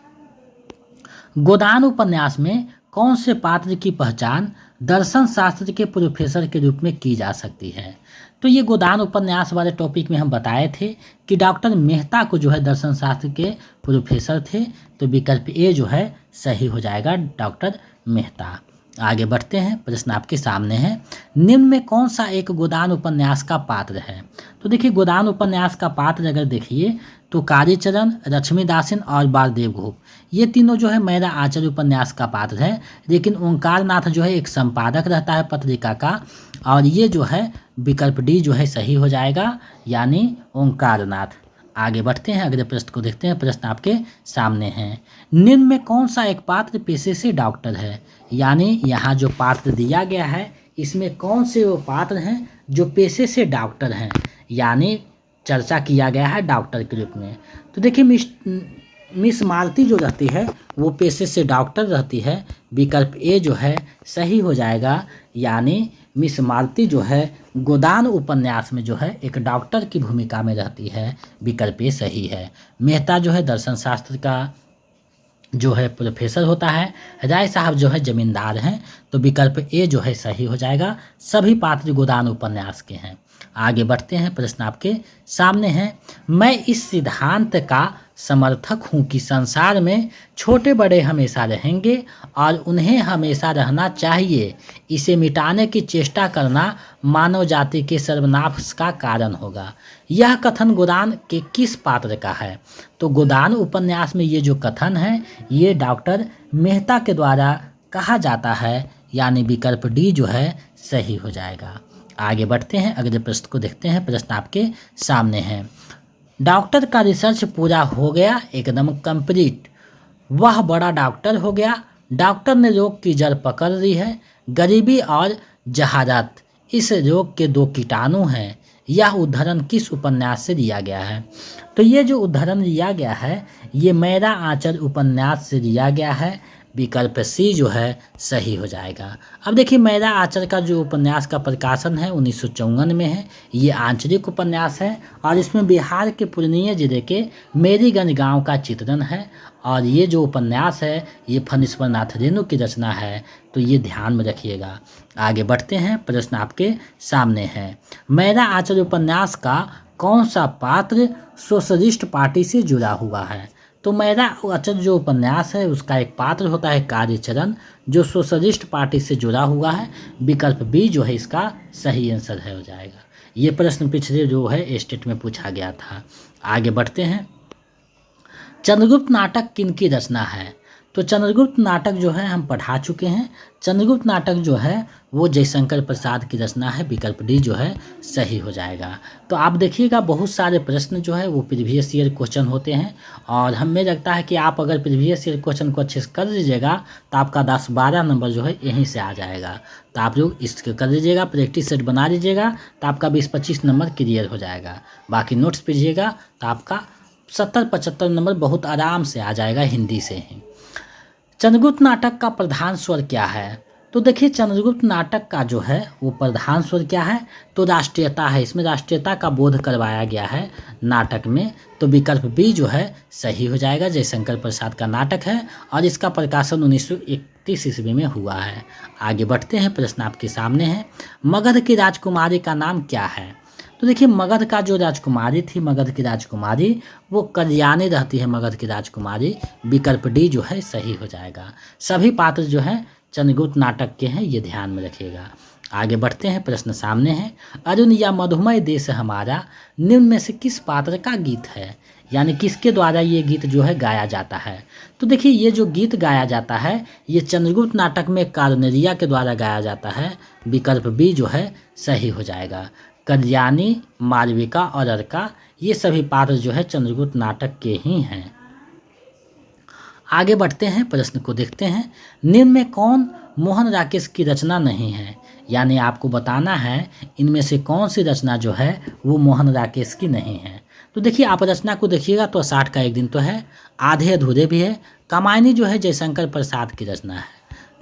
गोदान उपन्यास में कौन से पात्र की पहचान दर्शन शास्त्र के प्रोफेसर के रूप में की जा सकती है? तो ये गोदान उपन्यास वाले टॉपिक में हम बताए थे कि डॉक्टर मेहता को जो है दर्शन शास्त्र के प्रोफेसर थे। तो विकल्प ए जो है सही हो जाएगा डॉक्टर मेहता। आगे बढ़ते हैं, प्रश्न आपके सामने है, निम्न में कौन सा एक गोदान उपन्यास का पात्र है? तो देखिए गोदान उपन्यास का पात्र अगर देखिए तो कालीचरण, लक्ष्मीदासन और बालदेव घोप, ये तीनों जो है मेरा आचर उपन्यास का पात्र है। लेकिन ओंकार नाथ जो है एक संपादक रहता है पत्रिका का और ये जो है विकल्प डी जो है सही हो जाएगा यानी ओंकार नाथ। आगे बढ़ते हैं, अगले प्रश्न को देखते हैं। प्रश्न आपके सामने हैं, निम्न में कौन सा एक पात्र पेशे से डॉक्टर है? यानी यहाँ जो पात्र दिया गया है इसमें कौन से वो पात्र हैं जो पेशे से डॉक्टर हैं, यानी चर्चा किया गया है डॉक्टर के रूप में। तो देखिए मिस मालती जो रहती है वो पेशे से डॉक्टर रहती है। विकल्प ए जो है सही हो जाएगा, यानी मिस मालती जो है गोदान उपन्यास में जो है एक डॉक्टर की भूमिका में रहती है। विकल्प ए सही है। मेहता जो है दर्शन शास्त्र का जो है प्रोफेसर होता है। राय साहब जो है जमींदार हैं। तो विकल्प ए जो है सही हो जाएगा। सभी पात्र गोदान उपन्यास के हैं। आगे बढ़ते हैं, प्रश्न आपके सामने है, मैं इस सिद्धांत का समर्थक हूँ कि संसार में छोटे बड़े हमेशा रहेंगे और उन्हें हमेशा रहना चाहिए। इसे मिटाने की चेष्टा करना मानव जाति के सर्वनाश का कारण होगा। यह कथन गोदान के किस पात्र का है? तो गोदान उपन्यास में ये जो कथन है ये डॉक्टर मेहता के द्वारा कहा जाता है, यानी विकल्प डी जो है सही हो जाएगा। आगे बढ़ते हैं, अगले प्रश्न को देखते हैं। प्रश्न आपके सामने है, डॉक्टर का रिसर्च पूरा हो गया एकदम कंप्लीट। वह बड़ा डॉक्टर हो गया। डॉक्टर ने रोग की जड़ पकड़ ली है। गरीबी और जहालत इस रोग के दो कीटाणु हैं। यह उदाहरण किस उपन्यास से लिया गया है? तो ये जो उदाहरण लिया गया है ये मेरा आचर उपन्यास से लिया गया है। विकल्प सी जो है सही हो जाएगा। अब देखिए मेरा आचर का जो उपन्यास का प्रकाशन है 1954 में है। ये आंचलिक उपन्यास है और इसमें बिहार के पूर्णिया जिले के मेरीगंज गांव का चित्रण है और ये जो उपन्यास है ये फणीश्वर नाथ रेणु की रचना है। तो ये ध्यान में रखिएगा। आगे बढ़ते हैं, प्रश्न आपके सामने है, मेरा आचर उपन्यास का कौन सा पात्र सोशलिस्ट पार्टी से जुड़ा हुआ है? तो मेरा आचर जो उपन्यास है उसका एक पात्र होता है कालीचरण जो सोशलिस्ट पार्टी से जुड़ा हुआ है। विकल्प बी जो है इसका सही आंसर है हो जाएगा। ये प्रश्न पिछले जो है स्टेट में पूछा गया था। आगे बढ़ते हैं, चंद्रगुप्त नाटक किनकी रचना है? तो चंद्रगुप्त नाटक जो है हम पढ़ा चुके हैं। चंद्रगुप्त नाटक जो है वो जयशंकर प्रसाद की रचना है, विकल्प डी जो है सही हो जाएगा। तो आप देखिएगा बहुत सारे प्रश्न जो है वो प्रीवियस ईयर क्वेश्चन होते हैं, और हमें लगता है कि आप अगर प्रीवियस ईयर क्वेश्चन को अच्छे से कर लीजिएगा तो आपका 10-12 नंबर जो है यहीं से आ जाएगा। तो आप लोग इसको कर लीजिएगा, प्रैक्टिस सेट बना लीजिएगा, तो आपका 20-25 नंबर क्लियर हो जाएगा। बाकी नोट्स पढ़िएगा तो आपका 70-75 नंबर बहुत आराम से आ जाएगा हिंदी से ही। चंद्रगुप्त नाटक का प्रधान स्वर क्या है? तो देखिए चंद्रगुप्त नाटक का जो है वो प्रधान स्वर क्या है? तो राष्ट्रीयता है। इसमें राष्ट्रीयता का बोध करवाया गया है नाटक में। तो विकल्प बी जो है सही हो जाएगा। जयशंकर प्रसाद का नाटक है और इसका प्रकाशन 1931 ईस्वी में हुआ है। आगे बढ़ते हैं, प्रश्न आपके सामने है। मगध की राजकुमारी का नाम क्या है? तो देखिए मगध का जो राजकुमारी थी, मगध की राजकुमारी वो कल्याणी रहती है। मगध की राजकुमारी, विकल्प डी जो है सही हो जाएगा। सभी पात्र जो हैं चंद्रगुप्त नाटक के हैं, ये ध्यान में रखिएगा। आगे बढ़ते हैं, प्रश्न सामने है। अरुण या मधुमय देश हमारा निम्न में से किस पात्र का गीत है? यानी किसके द्वारा ये गीत जो है गाया जाता है? तो देखिए ये जो गीत गाया जाता है ये चंद्रगुप्त नाटक में कार्नेरिया के द्वारा गाया जाता है। विकल्प बी जो है सही हो जाएगा। कल्याणी, मालविका और अर्का ये सभी पात्र जो है चंद्रगुप्त नाटक के ही हैं। आगे बढ़ते हैं, प्रश्न को देखते हैं। निम्न में कौन मोहन राकेश की रचना नहीं है? यानी आपको बताना है इनमें से कौन सी रचना जो है वो मोहन राकेश की नहीं है। तो देखिए आप रचना को देखिएगा तो 60 का एक दिन तो है, आधे अधूरे भी है। कामायनी जो है जयशंकर प्रसाद की रचना है,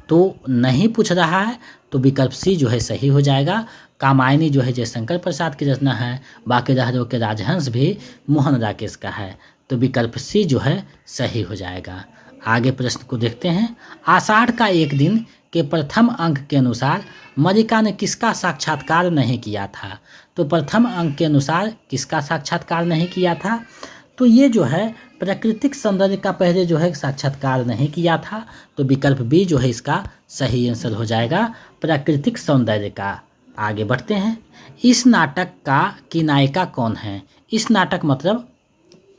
तो नहीं पूछ रहा है, तो विकल्प सी जो है सही हो जाएगा। कामायनी जो है जयशंकर प्रसाद की रचना है। बाकी रहरों के राजहंस भी मोहन राकेश का है, तो विकल्प सी जो है सही हो जाएगा। आगे प्रश्न को देखते हैं। आषाढ़ का एक दिन के प्रथम अंक के अनुसार मल्लिका ने किसका साक्षात्कार नहीं किया था? तो प्रथम अंक के अनुसार किसका साक्षात्कार नहीं किया था? तो ये जो है प्राकृतिक सौंदर्य का पहले जो है साक्षात्कार नहीं किया था, तो विकल्प बी जो है इसका सही आंसर हो जाएगा, प्राकृतिक सौंदर्य का। आगे बढ़ते हैं। इस नाटक की नायिका कौन है? इस नाटक मतलब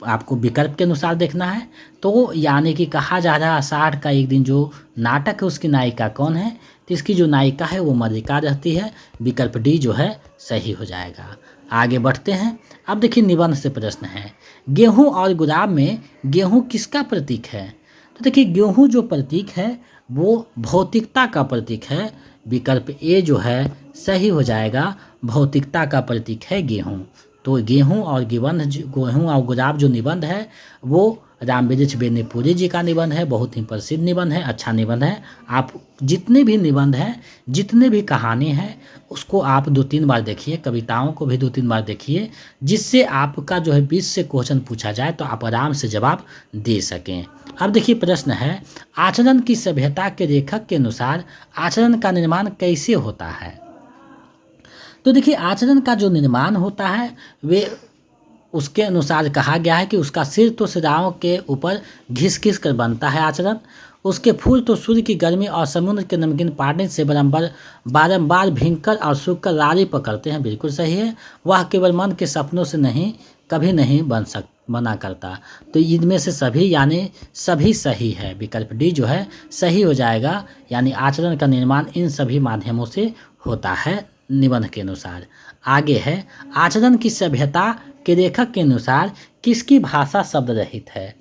आपको विकल्प के अनुसार देखना है। तो यानी कि कहा जा रहा है आषाढ़ का एक दिन जो नाटक है उसकी नायिका कौन है? तो इसकी जो नायिका है वो मल्लिका रहती है। विकल्प डी जो है सही हो जाएगा। आगे बढ़ते हैं। अब देखिए निबंध से प्रश्न है। गेहूं और गुलाब में गेहूं किसका प्रतीक है? तो देखिए गेहूं जो प्रतीक है वो भौतिकता का प्रतीक है। विकल्प ए जो है सही हो जाएगा, भौतिकता का प्रतीक है गेहूं। तो गेहूं और गुलाब जो निबंध है वो रामवृक्ष बेनीपुरी जी का निबंध है। बहुत ही प्रसिद्ध निबंध है, अच्छा निबंध है। आप जितने भी निबंध हैं, जितने भी कहानी है उसको आप 2-3 बार देखिए, कविताओं को भी 2-3 बार देखिए, जिससे आपका जो है 20 से क्वेश्चन पूछा जाए तो आप आराम से जवाब दे सकें। अब देखिए प्रश्न है। आचरण की सभ्यता के लेखक के अनुसार आचरण का निर्माण कैसे होता है? तो देखिए आचरण का जो निर्माण होता है वे उसके अनुसार कहा गया है कि उसका सिर तो सिराओं के ऊपर घिस घिस कर बनता है आचरण, उसके फूल तो सूर्य की गर्मी और समुद्र के नमकीन पानी से बारंबार भींकर और सूखकर रारी पकड़ते हैं। बिल्कुल सही है। वह केवल मन के सपनों से नहीं कभी नहीं बना करता। तो इनमें से सभी यानी सभी सही है। विकल्प डी जो है सही हो जाएगा। यानी आचरण का निर्माण इन सभी माध्यमों से होता है निबंध के अनुसार। आगे है। आचरण की सभ्यता के लेखक के अनुसार किसकी भाषा शब्द रहित है?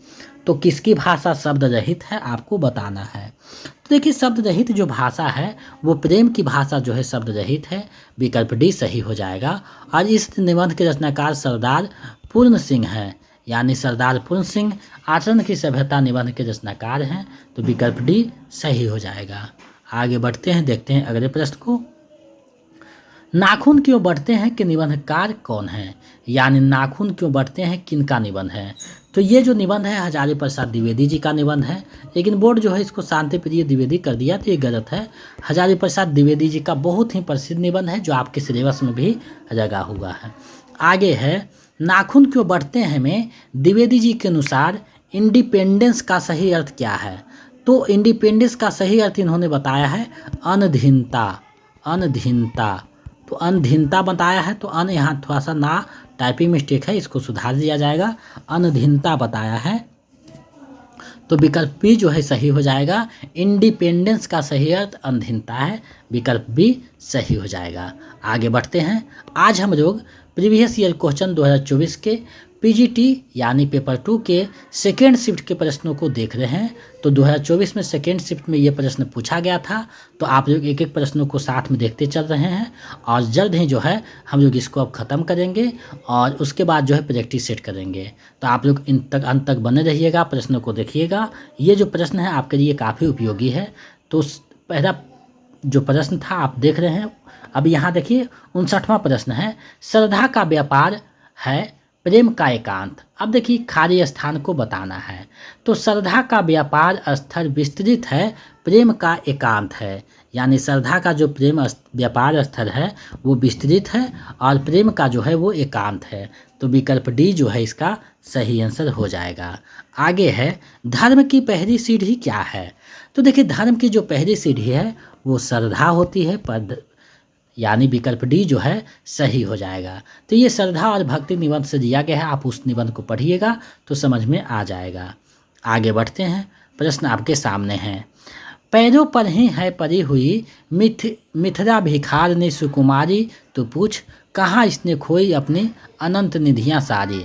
तो किसकी भाषा शब्द रहित है आपको बताना है। तो देखिए शब्द रहित जो भाषा है वो प्रेम की भाषा जो है शब्द रहित है। विकल्प डी सही हो जाएगा। और इस निबंध के रचनाकार सरदार पूर्ण सिंह हैं, यानी सरदार पूर्ण सिंह आचरण की सभ्यता निबंध के रचनाकार हैं। तो विकल्प डी सही हो जाएगा। आगे बढ़ते हैं, देखते हैं अगले प्रश्न को। नाखून क्यों बढ़ते हैं कि निबंधकार कौन है? यानी नाखून क्यों बढ़ते हैं किनका निबंध है? तो ये जो निबंध है हजारी प्रसाद द्विवेदी जी का निबंध है, लेकिन बोर्ड जो है इसको शांति प्रिय द्विवेदी कर दिया, तो ये गलत है। हजारी प्रसाद द्विवेदी जी का बहुत ही प्रसिद्ध निबंध है जो आपके सिलेबस में भी लगा हुआ है। आगे है। नाखून क्यों बढ़ते हैं में द्विवेदी जी के अनुसार इंडिपेंडेंस का सही अर्थ क्या है? तो इंडिपेंडेंस का सही अर्थ इन्होंने बताया है अनधीनता। अनधीनता, तो अनधीनता बताया है। तो अन यहाँ थोड़ा सा ना टाइपिंग मिस्टेक है, इसको सुधार दिया जाएगा। अनधीनता बताया है। तो विकल्प बी जो है सही हो जाएगा। इंडिपेंडेंस का सही अर्थ अधीनता है, विकल्प बी सही हो जाएगा। आगे बढ़ते हैं। आज हम लोग प्रीवियस ईयर क्वेश्चन 2024 के पीजीटी यानी पेपर 2 के सेकेंड शिफ्ट के प्रश्नों को देख रहे हैं। तो 2024 में सेकेंड शिफ्ट में ये प्रश्न पूछा गया था, तो आप लोग एक एक प्रश्नों को साथ में देखते चल रहे हैं और जल्द ही जो है हम लोग इसको अब ख़त्म करेंगे और उसके बाद जो है प्रैक्टिस सेट करेंगे। तो आप लोग इन तक अंत तक बने रहिएगा, प्रश्नों को देखिएगा। ये जो प्रश्न है आपके लिए काफ़ी उपयोगी है। तो पहला जो प्रश्न था आप देख रहे हैं। अब यहाँ देखिए 59वां प्रश्न है, श्रद्धा का व्यापार है प्रेम का एकांत। अब देखिए खाली स्थान को बताना है। तो श्रद्धा का व्यापार स्थल विस्तृत है, प्रेम का एकांत है। यानी श्रद्धा का जो प्रेम व्यापार स्थल है वो विस्तृत है और प्रेम का जो है वो एकांत है। तो विकल्प डी जो है इसका सही आंसर हो जाएगा। आगे है, धर्म की पहली सीढ़ी क्या है। तो देखिए धर्म की जो पहली सीढ़ी है वो श्रद्धा होती है, पर यानी विकल्प डी जो है सही हो जाएगा। तो ये श्रद्धा और भक्ति निबंध से दिया गया है, आप उस निबंध को पढ़िएगा तो समझ में आ जाएगा। आगे बढ़ते हैं, प्रश्न आपके सामने है। पैरों पर ही है पड़ी हुई मिथिला भिखार ने सुकुमारी, तो पूछ कहाँ इसने खोई अपनी अनंत निधियाँ सारी।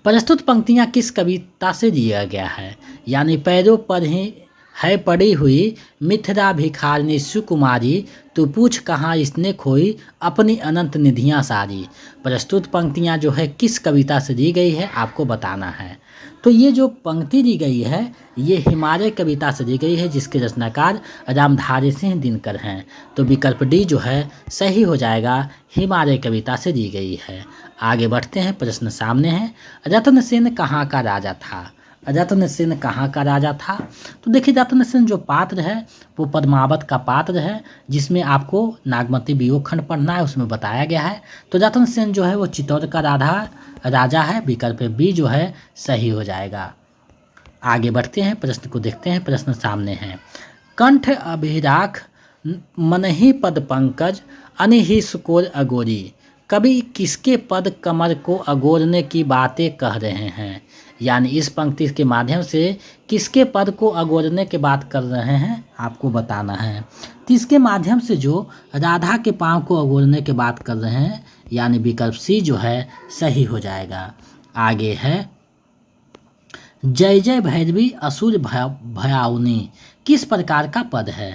प्रस्तुत पंक्तियाँ किस कविता से दिया गया है। यानी पैरों पर ही है पड़ी हुई मिथिला भिखारिणी सुकुमारी, तो पूछ कहाँ इसने खोई अपनी अनंत निधियाँ सारी। प्रस्तुत पंक्तियाँ जो है किस कविता से दी गई है आपको बताना है। तो ये जो पंक्ति दी गई है ये हिमालय कविता से दी गई है, जिसके रचनाकार रामधारी सिंह दिनकर हैं। तो विकल्प डी जो है सही हो जाएगा, हिमालय कविता से दी गई है। आगे बढ़ते हैं, प्रश्न सामने है। रत्नसेन कहाँ का राजा था। रत्नसेन कहाँ का राजा था। तो देखिए रत्नसेन जो पात्र है वो पद्मावत का पात्र है, जिसमें आपको नागमती वियोग खंड पढ़ना है, उसमें बताया गया है। तो रत्नसेन जो है वो चित्तौड़ का राजा है, विकल्प बी जो है सही हो जाएगा। आगे बढ़ते हैं, प्रश्न को देखते हैं। प्रश्न सामने है। कंठ अभिराख मनहि पद पंकज अनिहि सुकोर अगोरी। कवि किसके पद कमर को अगोरने की बातें कह रहे हैं। यानी इस पंक्ति के माध्यम से किसके पद को अगोरने की बात कर रहे हैं आपको बताना है। तो इसके माध्यम से जो राधा के पाँव को अगोरने की बात कर रहे हैं, यानी विकल्प सी जो है सही हो जाएगा। आगे है, जय जय भैरवी असुर भयाउनी किस प्रकार का पद है।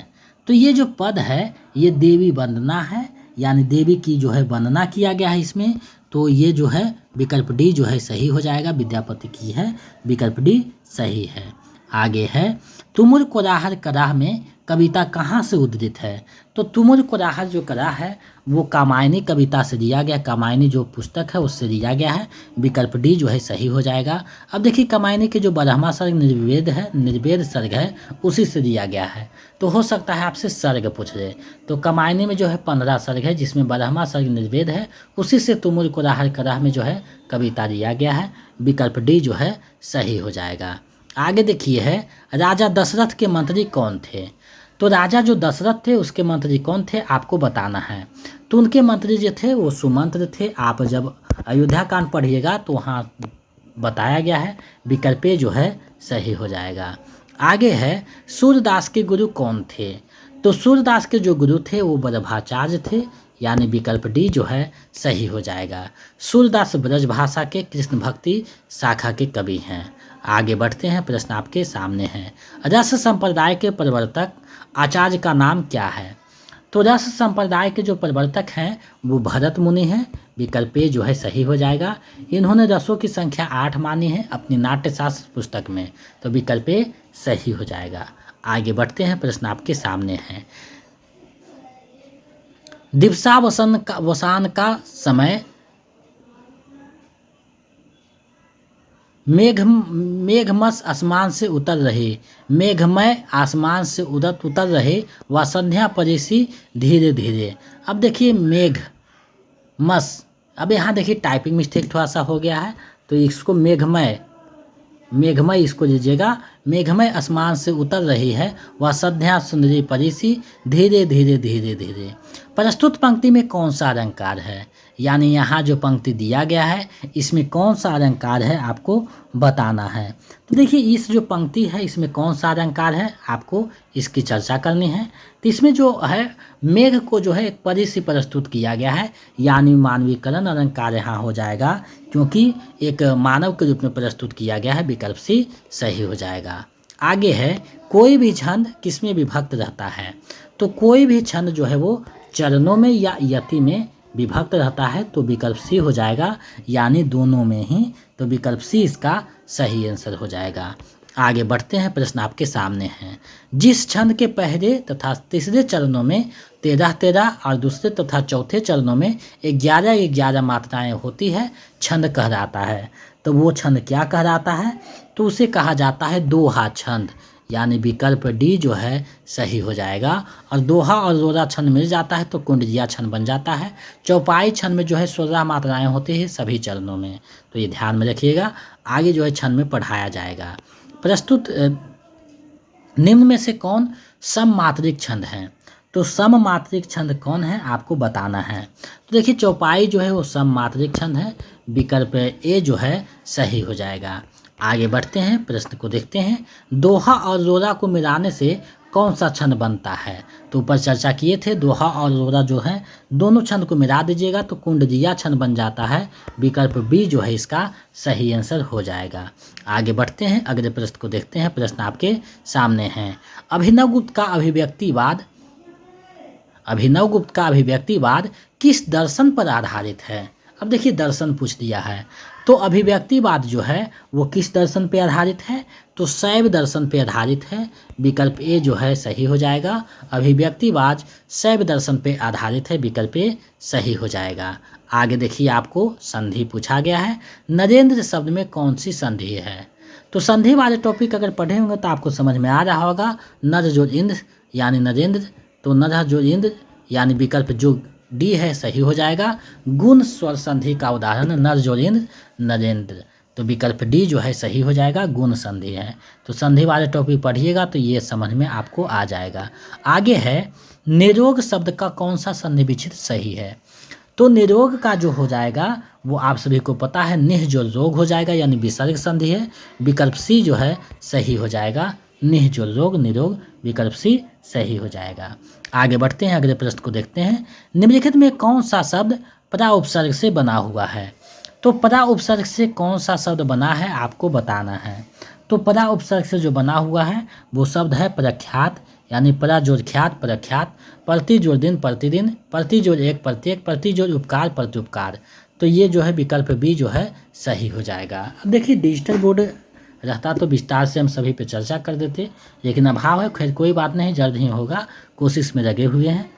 तो ये जो पद है ये देवी वंदना है, यानी देवी की जो है वंदना किया गया है इसमें। तो ये जो है विकल्प डी जो है सही हो जाएगा, विद्यापति की है, विकल्प डी सही है। आगे है, तुमुर कोराहर कराह में कविता कहाँ से उद्धृत है। तो तुमुर कोराहर जो कराह है वो कामायनी कविता से दिया गया, कामायनी जो पुस्तक है उससे दिया गया है, विकल्प डी जो है सही हो जाएगा। अब देखिए कामायनी के जो बारहवां सर्ग निर्वेद सर्ग है उसी से दिया गया है। तो हो सकता है आपसे सर्ग पूछ रहे। तो कामायनी में जो है 15 सर्ग है, जिसमें बारहवां सर्ग निर्वेद है, उसी से तुमुर कोराहर कराह में जो है कविता दिया गया है, विकल्प डी जो है सही हो जाएगा। आगे देखिए है, राजा दशरथ के मंत्री कौन थे। तो राजा जो दशरथ थे उसके मंत्री कौन थे आपको बताना है। तो उनके मंत्री जो थे वो सुमंत्र थे। आप जब अयोध्या कांड पढ़िएगा तो वहाँ बताया गया है, विकल्प जो है सही हो जाएगा। आगे है, सूरदास के गुरु कौन थे। तो सूरदास के जो गुरु थे वो वल्लभाचार्य थे, यानी विकल्प डी जो है सही हो जाएगा। सूरदास ब्रज भाषा के कृष्ण भक्ति शाखा के कवि हैं। आगे बढ़ते हैं, प्रश्न आपके सामने है। रस संप्रदाय के प्रवर्तक आचार्य का नाम क्या है। तो रस संप्रदाय के जो प्रवर्तक हैं वो भरत मुनि हैं, विकल्प ए जो है सही हो जाएगा। इन्होंने रसों की संख्या 8 मानी है अपनी नाट्यशास्त्र पुस्तक में, तो विकल्प ए सही हो जाएगा। आगे बढ़ते हैं, प्रश्न आपके सामने है। दिवसावसान का समय मेघमस आसमान से उतर रहे, मेघमय आसमान से उतर रहे वह संध्या परिसी धीरे धीरे। अब देखिए मेघमस, अब यहाँ देखिए टाइपिंग मिस्टेक थोड़ा सा हो गया है, तो इसको मेघमय इसको लीजिएगा, मेघमय आसमान से उतर रही है, वह संध्या सुंदरी परिसी धीरे धीरे धीरे धीरे। प्रस्तुत पंक्ति में कौन सा अलंकार है, यानी यहाँ जो पंक्ति दिया गया है इसमें कौन सा अलंकार है आपको बताना है। तो देखिए इस जो पंक्ति है इसमें कौन सा अलंकार है आपको इसकी चर्चा करनी है। तो इसमें जो है मेघ को जो है एक परी से प्रस्तुत किया गया है, यानी मानवीकरण अलंकार यहाँ हो जाएगा, क्योंकि एक मानव के रूप में प्रस्तुत किया गया है, विकल्प सी सही हो जाएगा। आगे है कोई भी छंद किसमें विभक्त रहता है, तो कोई भी छंद जो है वो चरणों में या यति में विभक्त रहता है, तो विकल्प सी हो जाएगा, यानी दोनों में ही, तो विकल्प सी इसका सही आंसर हो जाएगा। आगे बढ़ते हैं, प्रश्न आपके सामने हैं। जिस छंद के पहले तथा तीसरे चरणों में 13-13 और दूसरे तथा चौथे चरणों में 11-11 मात्राएं होती है, छंद कहलाता है। तो वो छंद क्या कहलाता है, तो उसे कहा जाता है दोहा छंद, यानी विकल्प डी जो है सही हो जाएगा। और दोहा और रोरा छंद मिल जाता है तो कुंडजिया छंद बन जाता है। चौपाई छंद में जो है 16 मात्राएं होती है सभी चरणों में, तो ये ध्यान में रखिएगा, आगे जो है छंद में पढ़ाया जाएगा। प्रस्तुत निम्न में से कौन सममात्रिक छंद है, तो सममात्रिक छंद कौन है आपको बताना है। तो देखिए चौपाई जो है वो सममात्रिक छंद है, विकल्प ए जो है सही हो जाएगा। आगे बढ़ते हैं, प्रश्न को देखते हैं। दोहा और रोरा को मिलाने से कौन सा छंद बनता है, तो ऊपर चर्चा किए थे, दोहा और रोरा जो है दोनों छंद को मिला दीजिएगा तो कुंडजिया छंद बन जाता है, विकल्प बी जो है इसका सही आंसर हो जाएगा। आगे बढ़ते हैं, अगले प्रश्न को देखते हैं। प्रश्न आपके सामने हैं। अभिनव गुप्त का अभिव्यक्तिवाद किस दर्शन पर आधारित है। अब देखिए दर्शन पूछ दिया है, तो अभिव्यक्तिवाद जो है वो किस दर्शन पे आधारित है, तो शैव दर्शन पे आधारित है, विकल्प ए जो है सही हो जाएगा। अभिव्यक्तिवाद शैव दर्शन पे आधारित है, विकल्प ए सही हो जाएगा। आगे देखिए आपको संधि पूछा गया है। नरेंद्र शब्द में कौन सी संधि है, तो संधि वाले टॉपिक अगर पढ़े होंगे तो आपको समझ में आ रहा होगा। नर जो इंद्र यानी नरेंद्र, तो नर जो इंद्र यानी विकल्प जो डी है सही हो जाएगा। गुण स्वर संधि का उदाहरण नर जो इंद्र नरेंद्र, तो विकल्प डी जो है सही हो जाएगा, गुण संधि है। तो संधि वाले टॉपिक पढ़िएगा तो ये समझ में आपको आ जाएगा। आगे है निरोग शब्द का कौन सा संधि विच्छेद सही है, तो निरोग का जो हो जाएगा वो आप सभी को पता है, निह जो रोग हो जाएगा यानी विसर्ग संधि है, विकल्प सी जो है सही हो जाएगा। निह जो रोग निरोग, विकल्प सी सही हो जाएगा। आगे बढ़ते हैं, अगले प्रश्न को देखते हैं। निम्नलिखित में कौन सा शब्द परा उपसर्ग से बना हुआ है, तो परा उपसर्ग से कौन सा शब्द बना है आपको बताना है। तो परा उपसर्ग से जो बना हुआ है वो शब्द है प्रख्यात, यानी परा जोड़ ख्यात प्रख्यात, प्रति जोड़ दिन प्रतिदिन, प्रति जोड़ एक प्रत्येक, प्रति जोड़ उपकार प्रत्युपकार, तो ये जो है विकल्प बी जो है सही हो जाएगा। अब देखिए डिजिटल बोर्ड रहता तो विस्तार से हम सभी पे चर्चा कर देते, लेकिन अभाव है, खैर कोई बात नहीं, जल्द ही होगा, कोशिश में लगे हुए हैं।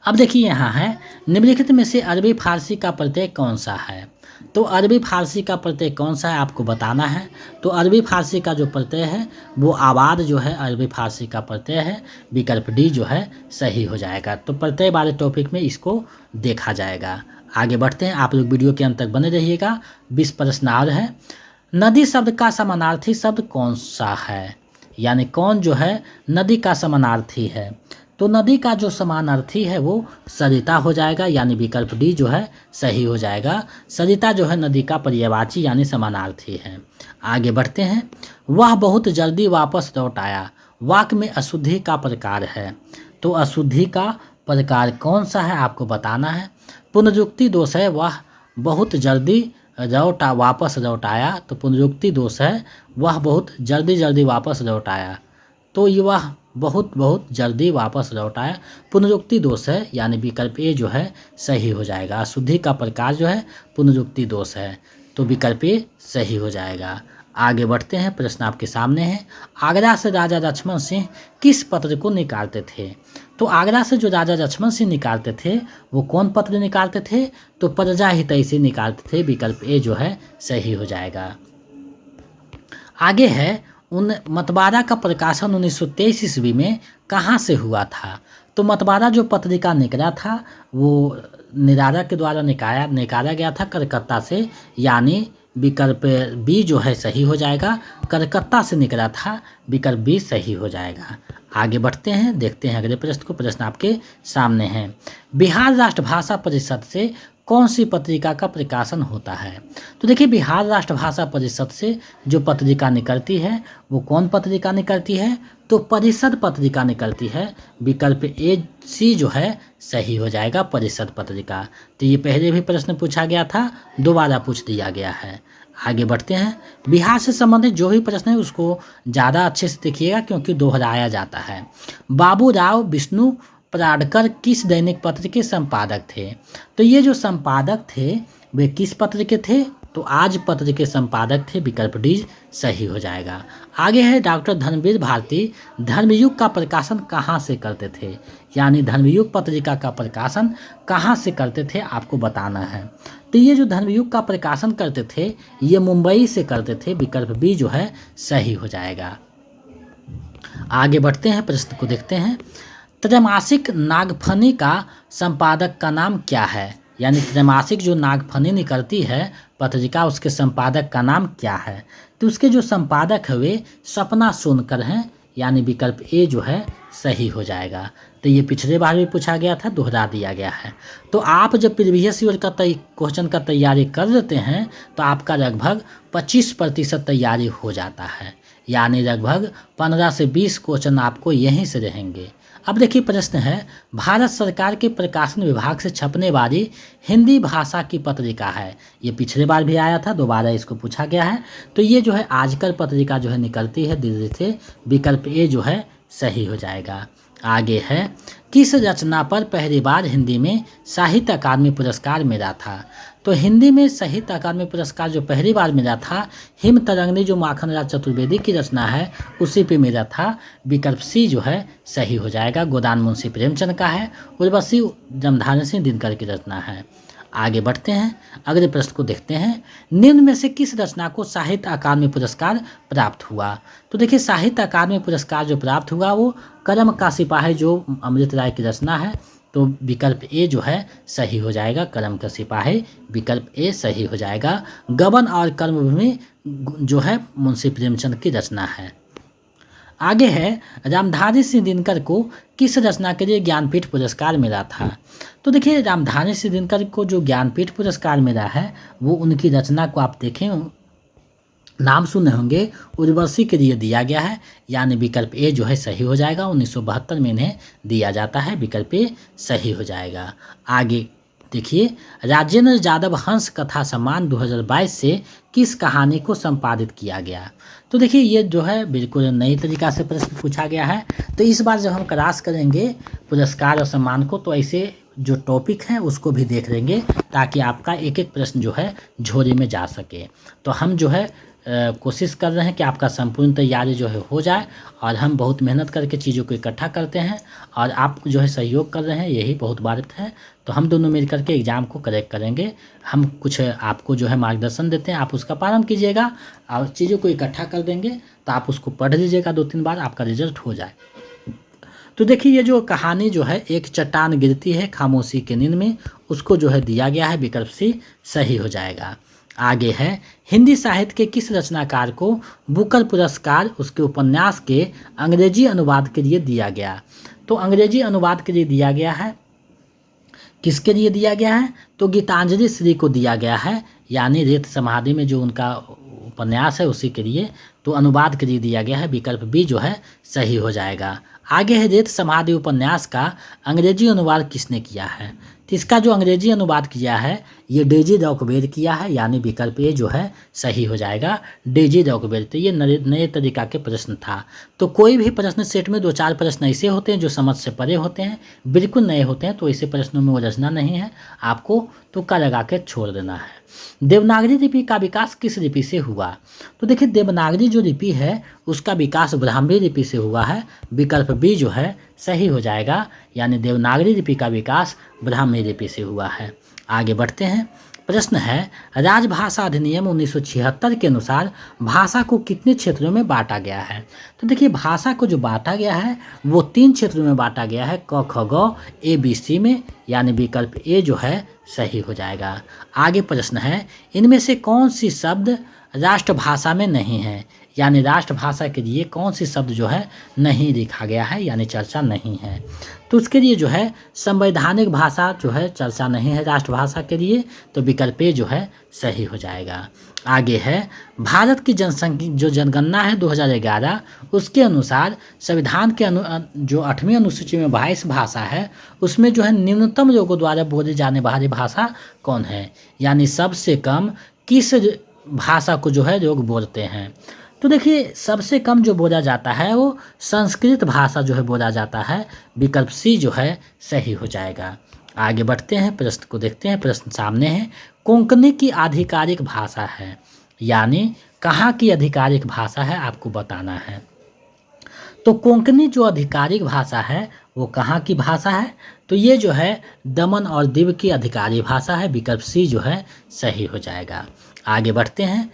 अब देखिए यहाँ है निम्नलिखित में से अरबी फारसी का प्रत्यय कौन सा है, तो अरबी फारसी का प्रत्यय कौन सा है आपको बताना है। तो अरबी फारसी का जो प्रत्यय है वो आबाद जो है अरबी फारसी का प्रत्यय है, विकल्प डी जो है सही हो जाएगा। तो प्रत्यय वाले टॉपिक में इसको देखा जाएगा। आगे बढ़ते हैं, आप लोग वीडियो के अंत तक बने रहिएगा। 20 प्रश्न और है। नदी शब्द का समानार्थी शब्द कौन सा है, यानी कौन जो है नदी का समानार्थी है, तो नदी का जो समानार्थी है वो सरिता हो जाएगा, यानी विकल्प डी जो है सही हो जाएगा। सरिता जो है नदी का पर्यायवाची यानी समानार्थी है। आगे बढ़ते हैं। वह बहुत जल्दी वापस लौट आया, वाक्य में अशुद्धि का प्रकार है, तो अशुद्धि का प्रकार कौन सा है आपको बताना है। पुनरुक्ति दोष है, वह बहुत जल्दी वापस लौट आया, तो पुनरुक्ति दोष है, वह बहुत जल्दी वापस लौट आया, तो ये वह बहुत जल्दी वापस लौट आया, पुनरुक्ति दोष है, यानी विकल्प ए जो है सही हो जाएगा। अशुद्धि का प्रकार जो है पुनरुक्ति दोष है, तो विकल्प ए सही हो जाएगा। आगे बढ़ते हैं, प्रश्न आपके सामने है। आगरा से राजा लक्ष्मण सिंह किस पत्र को निकालते थे, तो आगरा से जो राजा लक्ष्मण सिंह निकालते थे वो कौन पत्र निकालते थे, तो प्रजा हितैषी निकालते थे, विकल्प ए जो है सही हो जाएगा। आगे है उन मतवारा का प्रकाशन 1923 ईस्वी में कहाँ से हुआ था, तो मतवारा जो पत्रिका निकला था वो निरारा के द्वारा निकाला गया था कलकत्ता से, यानी विकल्प बी जो है सही हो जाएगा। कलकत्ता से निकला था, विकल्प बी सही हो जाएगा। आगे बढ़ते हैं, देखते हैं अगले प्रश्न को। प्रश्न आपके सामने है, बिहार राष्ट्रभाषा परिषद से कौन सी पत्रिका का प्रकाशन होता है? तो देखिए, बिहार राष्ट्रभाषा परिषद से जो पत्रिका निकलती है वो कौन पत्रिका निकलती है? तो परिषद पत्रिका निकलती है। विकल्प ए सी जो है सही हो जाएगा, परिषद पत्रिका। तो ये पहले भी प्रश्न पूछा गया था, दोबारा पूछ दिया गया है। आगे बढ़ते हैं, बिहार से संबंधित जो भी प्रश्न है उसको ज़्यादा अच्छे से देखिएगा क्योंकि दोहराया जाता है। बाबूराव विष्णु पराडकर किस दैनिक पत्र के संपादक थे? तो ये जो संपादक थे वे किस पत्र के थे? तो आज पत्र के संपादक थे, विकल्प डी सही हो जाएगा। आगे है, डॉक्टर धर्मवीर भारती धर्मयुग का प्रकाशन कहाँ से करते थे? यानी धर्मयुग पत्रिका का प्रकाशन कहाँ से करते थे आपको बताना है। तो ये जो धर्मयुग का प्रकाशन करते थे ये मुंबई से करते थे, विकल्प बी जो है सही हो जाएगा। आगे बढ़ते हैं, प्रश्न को देखते हैं। त्रैमासिक नागफनी का संपादक का नाम क्या है? यानी त्रैमासिक जो नागफनी निकलती है पत्रिका उसके संपादक का नाम क्या है? तो उसके जो संपादक है वे सपना सोनकर हैं, यानी विकल्प ए जो है सही हो जाएगा। तो ये पिछले बार भी पूछा गया था, दोहरा दिया गया है। तो आप जब प्रीवियस ईयर का क्वेश्चन का तैयारी कर लेते हैं तो आपका लगभग 25% तैयारी हो जाता है, यानी लगभग 15 से 20 क्वेश्चन आपको यहीं से रहेंगे। अब देखिए, प्रश्न है, भारत सरकार के प्रकाशन विभाग से छपने वाली हिंदी भाषा की पत्रिका है। ये पिछले बार भी आया था, दोबारा इसको पूछा गया है। तो ये जो है आजकल पत्रिका जो है निकलती है दिल्ली से, विकल्प ए जो है सही हो जाएगा। आगे है, किस रचना पर पहली बार हिंदी में साहित्य अकादमी पुरस्कार मिला था? तो हिंदी में साहित्य अकादमी पुरस्कार जो पहली बार मिला था, हिम तरंगिणी जो माखनलाल चतुर्वेदी की रचना है उसी पे मिला था, विकल्प सी जो है सही हो जाएगा। गोदान मुंशी प्रेमचंद का है, उर्वशी जमधारी सिंह दिनकर की रचना है। आगे बढ़ते हैं, अगले प्रश्न को देखते हैं। निम्न में से किस रचना को साहित्य अकादमी पुरस्कार प्राप्त हुआ? तो देखिए, साहित्य अकादमी पुरस्कार जो प्राप्त हुआ वो करम का सिपाही जो अमृत राय की रचना है, तो विकल्प ए जो है सही हो जाएगा। करम का सिपाही, विकल्प ए सही हो जाएगा। गबन और कर्मभूमि जो है मुंशी प्रेमचंद की रचना है। आगे है, रामधारी सिंह दिनकर को किस रचना के लिए ज्ञानपीठ पुरस्कार मिला था? तो देखिए, रामधारी सिंह दिनकर को जो ज्ञानपीठ पुरस्कार मिला है वो उनकी रचना को आप देखें, नाम सुने होंगे, उर्वशी के लिए दिया गया है, यानी विकल्प ए जो है सही हो जाएगा। 1972 में इन्हें दिया जाता है, विकल्प ए सही हो जाएगा। आगे देखिए, राजेंद्र यादव हंस कथा सम्मान 2022 से किस कहानी को संपादित किया गया? तो देखिए, ये जो है बिल्कुल नई तरीका से प्रश्न पूछा गया है। तो इस बार जब हम क्लास करेंगे पुरस्कार और सम्मान को तो ऐसे जो टॉपिक हैं उसको भी देख लेंगे ताकि आपका एक एक प्रश्न जो है झोली में जा सके। तो हम जो है कोशिश कर रहे हैं कि आपका संपूर्ण तैयारी जो है हो जाए, और हम बहुत मेहनत करके चीज़ों को इकट्ठा करते हैं और आप जो है सहयोग कर रहे हैं, यही बहुत बात है। तो हम दोनों मिल करके एग्ज़ाम को करेक्ट करेंगे। हम कुछ आपको जो है मार्गदर्शन देते हैं, आप उसका पालन कीजिएगा और चीज़ों को इकट्ठा कर देंगे, तो आप उसको पढ़ लीजिएगा 2-3 बार, आपका रिजल्ट हो जाए। तो देखिए, ये जो कहानी जो है, एक चट्टान गिरती है खामोशी के नींद में, उसको जो है दिया गया है, विकल्प सी सही हो जाएगा। आगे है, हिंदी साहित्य के किस रचनाकार को बुकर पुरस्कार उसके उपन्यास के अंग्रेजी अनुवाद के लिए दिया गया? तो अंग्रेजी अनुवाद के लिए दिया गया है, किसके लिए दिया गया है? तो गीतांजलि श्री को दिया गया है, यानी रेत समाधि में जो उनका उपन्यास है उसी के लिए, तो अनुवाद के लिए दिया गया है, विकल्प बी जो है सही हो जाएगा। आगे है, रेत समाधि उपन्यास का अंग्रेजी अनुवाद किसने किया है? तो इसका जो अंग्रेजी अनुवाद किया है ये डेजी डॉकबेर किया है, यानी विकल्प ए जो है सही हो जाएगा, डेजी डॉकबेर। तो ये नए तरीका के प्रश्न था। तो कोई भी प्रश्न सेट में 2-4 प्रश्न ऐसे होते हैं जो समझ से परे होते हैं, बिल्कुल नए होते हैं, तो ऐसे प्रश्नों में उलझना नहीं है, आपको तुक्का लगा के छोड़ देना है। देवनागरी लिपि का विकास किस लिपि से हुआ? तो देखिए, देवनागरी जो लिपि है उसका विकास ब्राह्मी लिपि से हुआ है, विकल्प बी जो है सही हो जाएगा, यानी देवनागरी लिपि का विकास ब्राह्मी लिपि से हुआ है। आगे बढ़ते हैं, प्रश्न है, राजभाषा अधिनियम 1976 के अनुसार भाषा को कितने क्षेत्रों में बांटा गया है? तो देखिए, भाषा को जो बांटा गया है वो 3 क्षेत्रों में बांटा गया है, क ख ग ABC में, यानी विकल्प ए जो है सही हो जाएगा। आगे प्रश्न है, इनमें से कौन सी शब्द राष्ट्रभाषा में नहीं है? यानी राष्ट्रभाषा के लिए कौन सी शब्द जो है नहीं लिखा गया है, यानी चर्चा नहीं है? तो उसके लिए जो है संवैधानिक भाषा जो है चर्चा नहीं है राष्ट्रभाषा के लिए, तो विकल्प ए जो है सही हो जाएगा। आगे है, भारत की जनसंख्या जो जनगणना है 2011, उसके अनुसार संविधान के जो 8वीं अनुसूची में 22 भाषा है, उसमें जो है न्यूनतम लोगों द्वारा बोली जाने वाली भाषा कौन है? यानी सबसे कम किस भाषा को जो है लोग बोलते हैं? तो देखिए, सबसे कम जो बोला जाता है वो संस्कृत भाषा जो है बोला जाता है, विकल्प सी जो है सही हो जाएगा। आगे बढ़ते हैं, प्रश्न को देखते हैं। प्रश्न सामने है, कोंकणी की आधिकारिक भाषा है, यानी कहाँ की आधिकारिक भाषा है आपको बताना है। तो कोंकणी जो आधिकारिक भाषा है वो कहाँ की भाषा है? तो ये जो है दमन और दीव की आधिकारिक भाषा है, विकल्प सी जो है सही हो जाएगा। आगे बढ़ते हैं,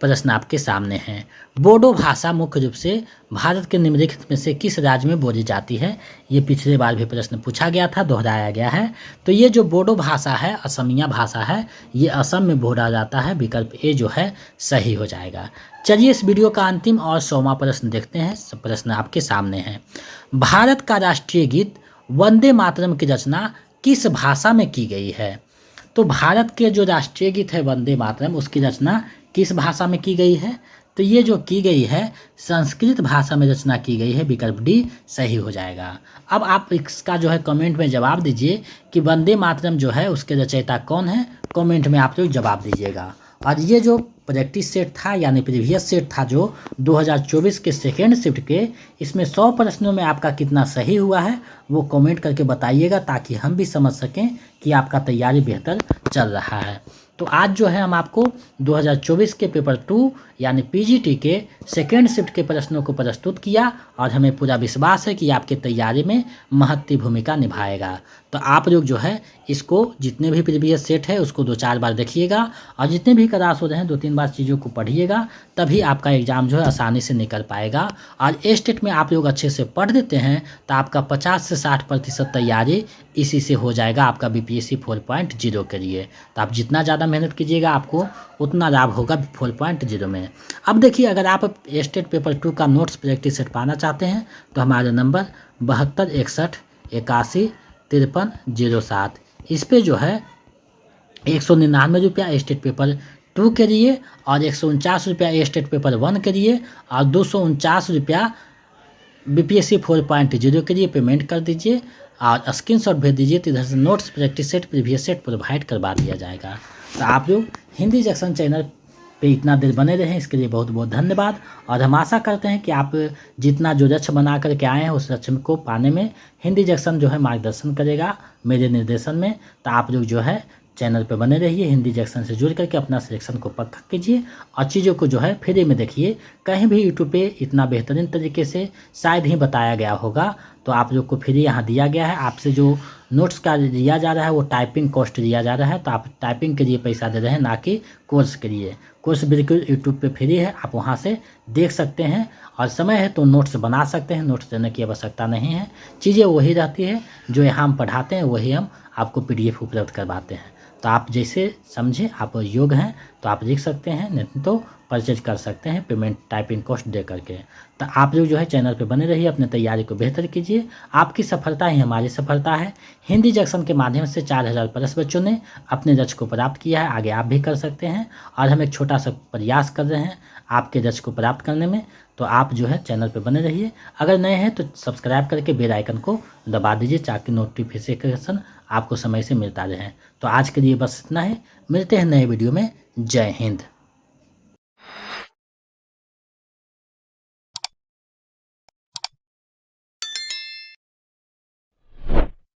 प्रश्न आपके सामने है, बोडो भाषा मुख्य रूप से भारत के निम्नलिखित में से किस राज्य में बोली जाती है? ये पिछले बार भी प्रश्न पूछा गया था, दोहराया गया है। तो ये जो बोडो भाषा है असमिया भाषा है, ये असम में बोला जाता है, विकल्प ए जो है सही हो जाएगा। चलिए इस वीडियो का अंतिम और 100वां प्रश्न देखते हैं। प्रश्न आपके सामने है, भारत का राष्ट्रीय गीत वंदे मातरम की रचना किस भाषा में की गई है? तो भारत के जो राष्ट्रीय गीत है वंदे मातरम, उसकी रचना किस भाषा में की गई है? तो ये जो की गई है संस्कृत भाषा में रचना की गई है, विकल्प डी सही हो जाएगा। अब आप इसका जो है कमेंट में जवाब दीजिए कि वंदे मातरम जो है उसके रचयिता कौन है, कमेंट में आप लोग जवाब दीजिएगा। और ये जो प्रैक्टिस सेट था यानी प्रीवियस सेट था जो 2024 के सेकेंड शिफ्ट के, इसमें 100 प्रश्नों में आपका कितना सही हुआ है वो कमेंट करके बताइएगा, ताकि हम भी समझ सकें कि आपका तैयारी बेहतर चल रहा है। तो आज जो है हम आपको 2024 के पेपर 2 यानी पीजीटी के सेकेंड शिफ्ट के प्रश्नों को प्रस्तुत किया, और हमें पूरा विश्वास है कि आपके तैयारी में महत्वपूर्ण भूमिका निभाएगा। तो आप लोग जो है इसको जितने भी प्रीवियस सेट है उसको 2-4 बार देखिएगा, और जितने भी क्लास हो रहे हैं 2-3 बार चीज़ों को पढ़िएगा, तभी आपका एग्ज़ाम जो है आसानी से निकल पाएगा। और ए स्टेट में आप लोग अच्छे से पढ़ देते हैं तो आपका 50 से 60% तैयारी इसी से हो जाएगा आपका बीपीएससी 4.0 के लिए। तो आप जितना ज़्यादा मेहनत कीजिएगा आपको उतना लाभ होगा 4.0 में। अब देखिए, अगर आप स्टेट पेपर 2 का नोट्स प्रैक्टिस सेट पाना चाहते हैं तो हमारे नंबर 72 61 81 53 07, इस पे जो है 199 रुपया स्टेट पेपर 2 के लिए, और 149 रुपया स्टेट पेपर 1 के लिए, और 249 रुपया बीपीएससी 4.0 के लिए पेमेंट कर दीजिए, और स्क्रीनशॉट भेज दीजिए, तो इधर से notes practice set previous set provide करवा दिया जाएगा। तो आप लोग हिंदी जंक्शन चैनल पे इतना देर बने रहें, इसके लिए बहुत बहुत धन्यवाद। और हम आशा करते हैं कि आप जितना जो लक्ष्य बना करके आए हैं उस लक्ष्य को पाने में हिंदी जंक्शन जो है मार्गदर्शन करेगा मेरे निर्देशन में। तो आप लोग जो है चैनल पे बने रहिए, हिंदी जंक्शन से जुड़ करके अपना सिलेक्शन को पक्का कीजिए, और चीज़ों को जो है फ्री में देखिए। कहीं भी यूट्यूब पे इतना बेहतरीन तरीके से शायद ही बताया गया होगा, तो आप लोग को फ्री यहाँ दिया गया है। आपसे जो नोट्स का लिया जा रहा है वो टाइपिंग कॉस्ट लिया जा रहा है, तो आप टाइपिंग के लिए पैसा दे रहे हैं, ना कि कोर्स के लिए। कोर्स बिल्कुल यूट्यूब पे फ्री है, आप वहाँ से देख सकते हैं, और समय है तो नोट्स बना सकते हैं, नोट्स देने की आवश्यकता नहीं है। चीज़ें वही रहती है जो यहाँ हम पढ़ाते हैं, वही हम आपको PDF उपलब्ध करवाते हैं। तो आप जैसे समझें, आप योग्य हैं तो आप लिख सकते हैं, नहीं तो परचेज कर सकते हैं पेमेंट टाइपिंग कॉस्ट दे करके। तो आप लोग जो है चैनल पे बने रहिए, अपने तैयारी को बेहतर कीजिए। आपकी सफलता ही हमारी सफलता है। हिंदी जंक्शन के माध्यम से 4000+ बच्चों ने अपने लक्ष्य को प्राप्त किया है, आगे आप भी कर सकते हैं। और हम एक छोटा सा प्रयास कर रहे हैं आपके लक्ष्य को प्राप्त करने में, तो आप जो है चैनल पे बने रहिए। अगर नए हैं तो सब्सक्राइब करके बेल आइकन को दबा दीजिए, ताकि नोटिफिकेशन आपको समय से मिलता रहे। तो आज के लिए बस इतना ही, मिलते हैं नए वीडियो में। जय हिंद।